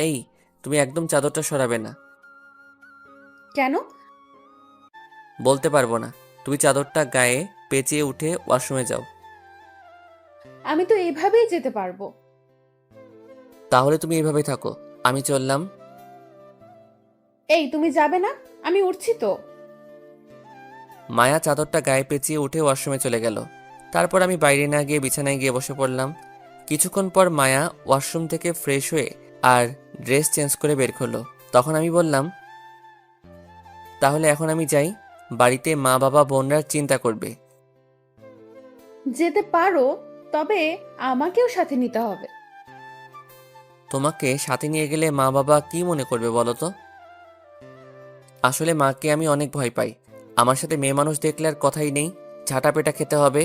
এই তুমি একদম চাদরটা সরাবে না। কেন? বলতে পারবো না। তুমি চাদরটা গায়ে পেঁচিয়ে উঠে ওয়াশরুমে যাও। আমি তো এভাবেই যেতে পারবো। তাহলে তুমি এইভাবেই থাকো, আমি চললাম। এই, তুমি যাবে না? আমি উঠছি তো। মায়া চাদরটা গায়ে পেঁচিয়ে উঠে ওয়াশরুমে চলে গেল। তারপর আমি বাইরে না গিয়ে বিছানায় গিয়ে বসে পড়লাম। কিছুক্ষণ পর মায়া ওয়াশরুম থেকে ফ্রেশ হয়ে আর ড্রেস চেঞ্জ করে বের করলো। তখন আমি বললাম, তাহলে এখন আমি যাই, বাড়িতে মা বাবা বোনরা চিন্তা করবে। যেতে পারো, তবে আমাকেও সাথে নিতে হবে। তোমাকে সাথে নিয়ে গেলে মা বাবা কি মনে করবে বলো তো? আসলে মাকে আমি অনেক ভয় পাই। আমার সাথে মেয়ে মানুষ দেখলে আর কথাই নেই, ঝাঁটাপেটা খেতে হবে।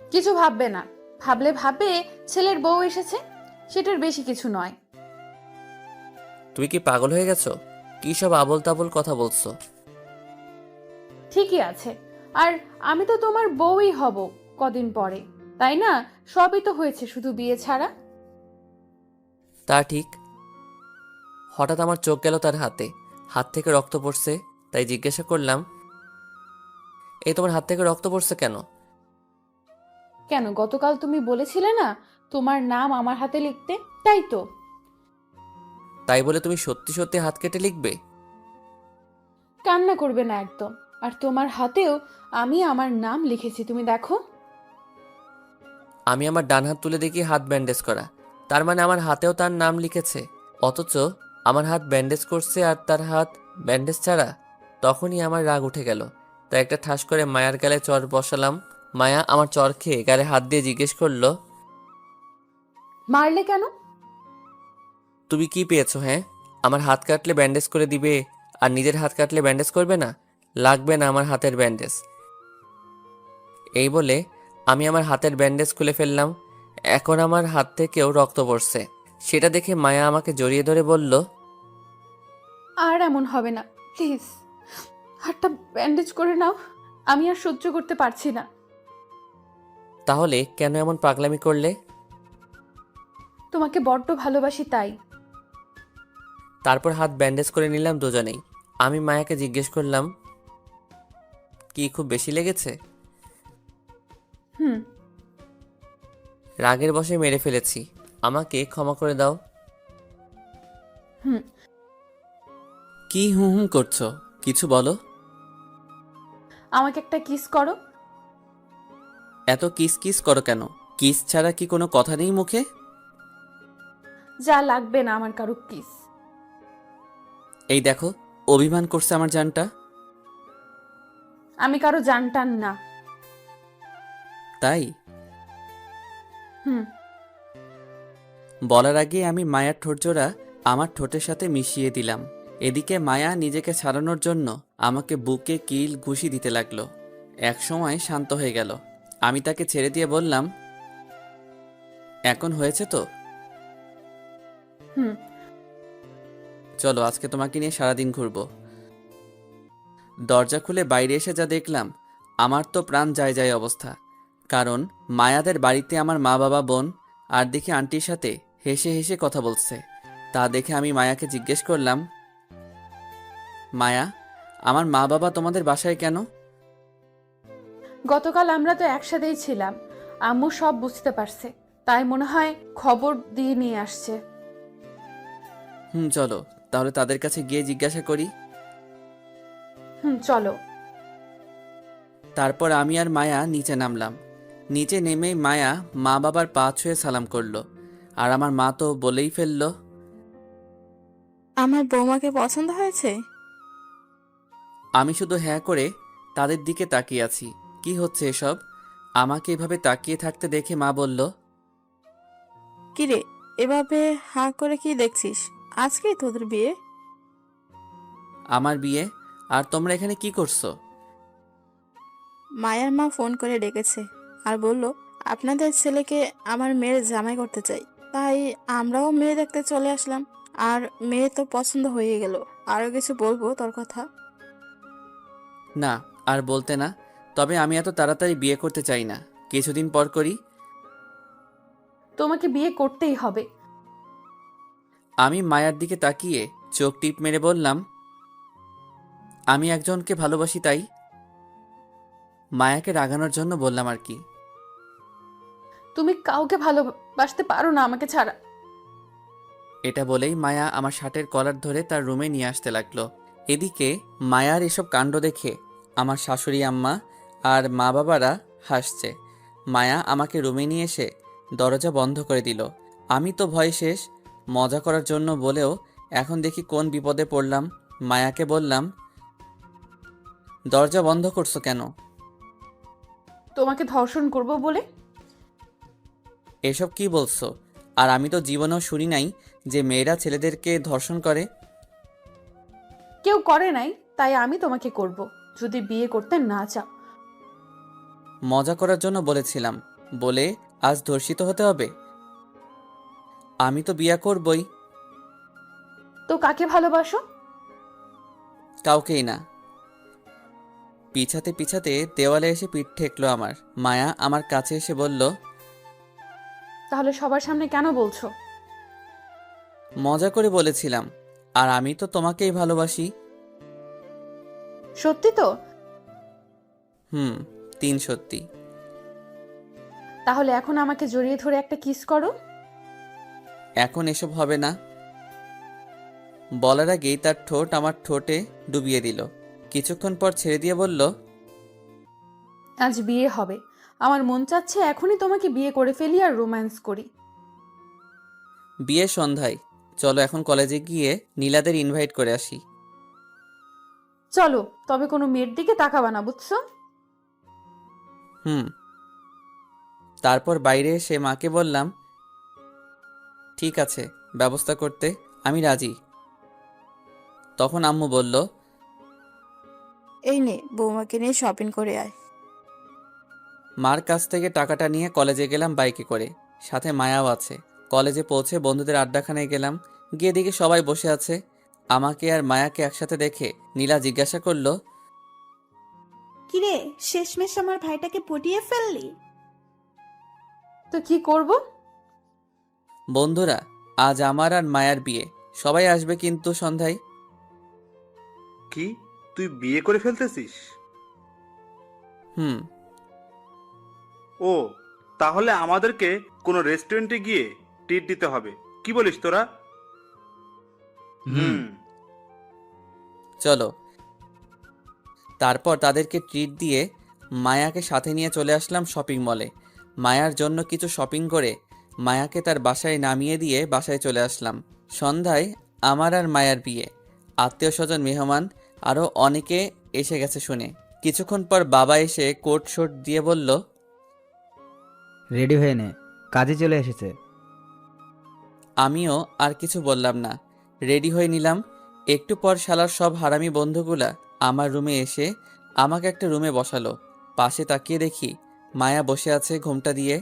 কিছু ভাববে না। ভাবলে ভাববে ছেলের বউ এসেছে, সেটার বেশি কিছু নয়। তুমি কি পাগল হয়ে গেছো? কি সব আবোল তাবোল কথা বলছো? ঠিকই আছে। আর আমি তো তোমার বউই হব কদিন পরে, তাই না? সবই তো হয়েছে, শুধু বিয়ে ছাড়া। তা ঠিক। হঠাৎ আমার চোখ গেল তার হাতে। হাত থেকে রক্ত পড়ছে, তাই জিজ্ঞাসা করলাম, এই তোমার হাত থেকে রক্ত পড়ছে কেন? কেন, গতকাল তুমি বলেছিলে না তোমার নাম আমার হাতে লিখতে, তাই তো। তাই বলে তুমি সত্যি সত্যি হাত কেটে লিখবে? কান্না করবে না একদম। আর তোমার হাতেও আমি আমার নাম লিখেছি, তুমি দেখো। আমি আমার ডান হাত তুলে দেখি হাত ব্যান্ডেজ করা। তার মানে আমার হাতেও তার নাম লিখেছে, অথচ আমার হাত ব্যান্ডেজ করছে আর তার হাত ব্যান্ডেজ ছাড়া। তখনই আমার রাগ উঠে গেল, তাই একটা ঠাস করে মায়ার গালে চর বসালাম। মায়া আমার চর খেয়ে গালে হাত দিয়ে জিজ্ঞেস করলো, মারলে কেন? তুমি কি পেয়েছো? হ্যাঁ, আমার হাত কাটলে ব্যান্ডেজ করে দিবে আর নিজের হাত কাটলে ব্যান্ডেজ করবে না? লাগবে না আমার হাতের ব্যান্ডেজ। এই বলে আমি আমার হাতের ব্যান্ডেজ খুলে ফেললাম। এখন আমার হাত থেকেও রক্ত পড়ছে। সেটা দেখে মায়া আমাকে জড়িয়ে ধরে বলল, আর এমন হবে না, প্লিজ। হাতটা ব্যান্ডেজ করে নাও, আমি আর সহ্য করতে পারছি না। তাহলে কেন এমন পাগলামি করলে? তোমাকে বড্ড ভালোবাসি তাই। তারপর হাত ব্যান্ডেজ করে নিলাম দুজনেই। আমি মায়াকে জিজ্ঞেস করলাম, কি খুব বেশি লেগেছে? হুম। রাগের বশে মেরে ফেলেছি, আমাকে ক্ষমা করে দাও। হুম। কি হুম হুম করছো, কিছু বলো। আমাকে একটা কিস করো। এত কিস কিস করো কেন? কিস ছাড়া কি কোনো কথা নেই মুখে? যা লাগবে না আমার কারো কিস। এই দেখো, অভিমান করছে আমার জানটা। আমি কারো জানটান না। তাই হুম। বলার আগে আমি মায়ার ঠোঁটজোড়া আমার ঠোঁটের সাথে মিশিয়ে দিলাম। এদিকে মায়া নিজেকে ছাড়ানোর জন্য আমাকে বুকে কিল ঘুষি দিতে লাগলো। এক সময় শান্ত হয়ে গেল। আমি তাকে ছেড়ে দিয়ে বললাম, এখন হয়েছে তো? হুম। চলো, আজকে তোমাকে নিয়ে সারাদিন ঘুরবো। দরজা খুলে বাইরে এসে যা দেখলাম, আমার তো প্রাণ যায় যায় অবস্থা। কারণ মায়াদের বাড়িতে আমার মা বাবা বোন আর দেখি আন্টির সাথে হেসে হেসে কথা বলছে। তা দেখে আমি মায়াকে জিজ্ঞেস করলাম, মায়া, আমার মা বাবা তোমাদের বাসায় কেন? গতকাল আমরা তো একসাথেই ছিলাম, আম্মু সব বুঝতে পারছে, তাই মনে হয় খবর দিয়ে নিয়ে আসছে। চলো তাহলে তাদের কাছে গিয়ে জিজ্ঞাসা করি। চলো। তারপর আমি আর মায়া নিচে নামলাম। নিচে নেমেই মায়া মা বাবার পা ছুঁয়ে সালাম করলো। আর আমার মা তো বলেই ফেললো, আমার বৌমাকে পছন্দ হয়েছে? আমি শুধু হ্যাঁ করে তাদের দিকে তাকিয়ে আছি। কি হচ্ছে এসব? আমাকে এভাবে তাকিয়ে থাকতে দেখে মা বলল, কিরে, এভাবে হাঁ করে কি দেখছিস? আজকেই তোদের বিয়ে? আমার বিয়ে? আর তোমরা এখানে কি করছো? মায়ার মা ফোন করে ডেকেছে আর বলল আপনাদের ছেলেকে আমার মেয়ের জামাই করতে চাই। তাই আমরাও মেয়ে দেখতে চলে আসলাম। আর মেয়ে তো পছন্দ হয়ে গেল। আরো কিছু বলবো তোর কথা? না, আর বলতে না। তবে আমি এত তাড়াতাড়ি বিয়ে করতে চাই না, কিছুদিন পর করি। তোমাকে বিয়ে করতেই হবে। আমি মায়ার দিকে তাকিয়ে চোখ টিপ মেরে বললাম, আমি একজনকে ভালোবাসি তাই। মায়াকে রাগানোর জন্য বললাম আর কি। তুমি কাউকে ভালোবাসতে পারো না আমাকে ছাড়া। এটা বলেই মায়া আমার শার্টের কলার ধরে তার রুমে নিয়ে আসতে লাগলো। এদিকে মায়ার এসব কাণ্ড দেখে আমার শাশুড়ি আম্মা আর মা বাবারা হাসছে। মায়া আমাকে রুমে নিয়ে এসে দরজা বন্ধ করে দিল। আমি তো ভয় শেষ। মজা করার জন্য বলেও এখন দেখি কোন বিপদে পড়লাম। মায়াকে বললাম, দরজা বন্ধ করছো কেন? তোমাকে ধর্ষণ করব বলে। এসব কি বলছো? আর আমি তো জীবনেও শুনি নাই যে মেয়েরা ছেলেদেরকে ধর্ষণ করে। কেউ করে নাই, তাই আমি তোমাকে করব, যদি বিয়ে করতে না চাও। মজা করার জন্য বলেছিলাম বলে আজ ধর্ষিত হতে হবে? আমি তো বিয়ে করবই। তো কাকে ভালোবাসো? কাউকেই না। পিছাতে পিছাতে দেওয়ালে এসে পিঠ ঠেকলো আমার। মায়া আমার কাছে এসে বলল, তাহলে সবার সামনে কেন বলছো? মজা করে বলেছিলাম। আর আমি তো তোমাকেই ভালোবাসি। সত্যি তো? 3 সত্যি। তাহলে এখন আমাকে জড়িয়ে ধরে একটা কিস করো। এখন এসব হবে না। বলার আগেই তার ঠোঁট আমার ঠোঁটে ডুবিয়ে দিল। কিছুক্ষণ পর ছেড়ে দিয়ে বলল, আজ বিয়ে হবে, আমার মন চাচ্ছে এখনই তোমাকে বিয়ে করে ফেলি আর রোম্যান্স করি। বিয়ে সন্ধ্যায়। চলো এখন কলেজে গিয়ে নীলাদের ইনভাইট করে আসি। চলো, তবে কোনো মেয়ের দিকে তাকাবা না, বুঝছো? তারপর বাইরে এসে মাকে বললাম, ঠিক আছে, ব্যবস্থা করতে আমি রাজি। তখন আম্মু বলল, এই নে, বৌমাকে নিয়ে শপিং করে আয়। মার কাছ থেকে টাকাটা নিয়ে কলেজে গেলাম বাইকে করে। সাথে মায়াও আছে। কলেজে পৌঁছে বন্ধুদের আড্ডাখানায় গেলাম। গিয়ে দেখি সবাই বসে আছে। আমাকে আর মায়াকে একসাথে দেখে নীলা জিজ্ঞাসা করলো, কিরে, শেষমেশ আমার ভাইটাকে পটিয়ে ফেললি? তো কি করব? বন্ধুরা, আজ আমার আর মায়ার বিয়ে। সবাই আসবে কিন্তু সন্ধ্যায়। কি, তুই বিয়ে করে ফেলতেছিস? ও, তাহলে আমাদেরকে কোনো রেস্টুরেন্টে গিয়ে ট্রিট দিতে হবে। কি বলিস তোরা? চলো। তারপর তাদেরকে ট্রিট দিয়ে মায়াকে সাথে নিয়ে চলে আসলাম শপিং মলে। মায়ার জন্য কিছু শপিং করে মায়াকে তার বাসায় নামিয়ে দিয়ে বাসায় চলে আসলাম। সন্ধ্যায় আমার আর মায়ার বিয়ে। আত্মীয় স্বজন মেহমান আরও অনেকে এসে গেছে শুনে। কিছুক্ষণ পর বাবা এসে কোট শোট দিয়ে বলল, রেডি হয়ে নে, কাজে চলে এসেছে। আমিও আর কিছু বললাম না, রেডি হয়ে নিলাম। একটু পর শালার সব হারামি বন্ধুগুলা আমার রুমে এসে আমাকে একটা রুমে বসালো। পাশে তাকিয়ে দেখি মায়া বসে আছে ঘোমটা দিয়ে।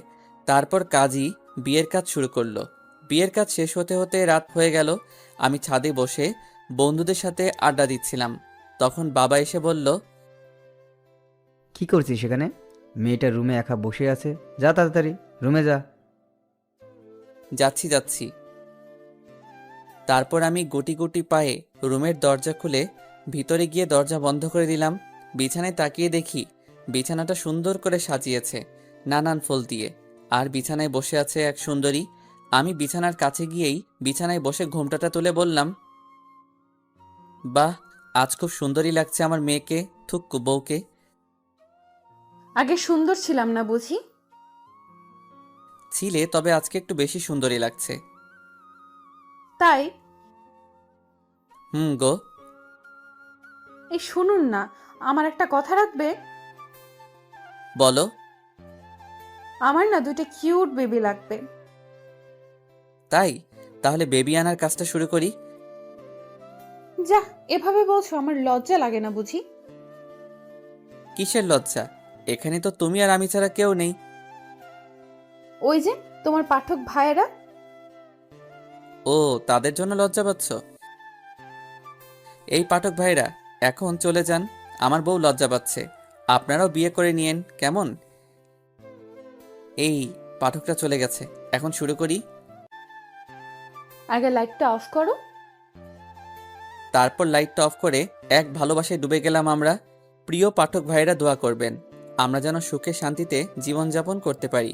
তারপর কাজী বিয়ের কাজ শুরু করলো। বিয়ের কাজ শেষ হতে হতে রাত হয়ে গেল। আমি ছাদে বসে বন্ধুদের সাথে আড্ডা দিচ্ছিলাম। তখন বাবা এসে বলল, কি করছিস সেখানে? মেয়েটা রুমে একা বসে আছে, যা তাড়াতাড়ি রুমে যা। যাচ্ছি যাচ্ছি। তারপর আমি গুটি গুটি পায়ে রুমের দরজা খুলে ভিতরে গিয়ে দরজা বন্ধ করে দিলাম। বিছানায় তাকিয়ে দেখি বিছানাটা সুন্দর করে সাজিয়েছে নানান ফুল দিয়ে, আর বিছানায় বসে আছে এক সুন্দরী। আমি বিছানার কাছে গিয়েই বিছানায় বসে ঘোমটাটা তুলে বললাম, বাহ, আজ খুব সুন্দরী লাগছে আমার মেয়েকে, থুক্কু বউকে। আগে সুন্দর ছিলাম না বুঝি? ছিলে, তবে আজকে একটু বেশি সুন্দরী লাগছে। তাই? গো। এই শুনুন না, আমার একটা কথা রাখবে? বলো। আমার না দুইটা কিউট বেবি লাগবে। তাই? তাহলে বেবি আনার কাজটা শুরু করি। যা, এভাবে বলছো, আমার লজ্জা লাগে না বুঝি? কিসের লজ্জা? এখানে তো তুমি আর আমি ছাড়া কেউ নেই। ওই যে তোমার পাঠক ভাইয়েরা। ও, তাদের জন্য লজ্জা পাচ্ছ? এই পাঠক ভাইরা এখন চলে যান, আমার বউ লজ্জা পাচ্ছে। আপনারাও বিয়ে করে নিয়েন, কেমন? এই পাঠকটা চলে গেছে, এখন শুরু করি। আগে লাইটটা অফ করো। তারপর লাইটটা অফ করে এক ভালোবাসায় ডুবে গেলাম আমরা। প্রিয় পাঠক ভাইরা দোয়া করবেন আমরা যেন সুখে শান্তিতে জীবনযাপন করতে পারি।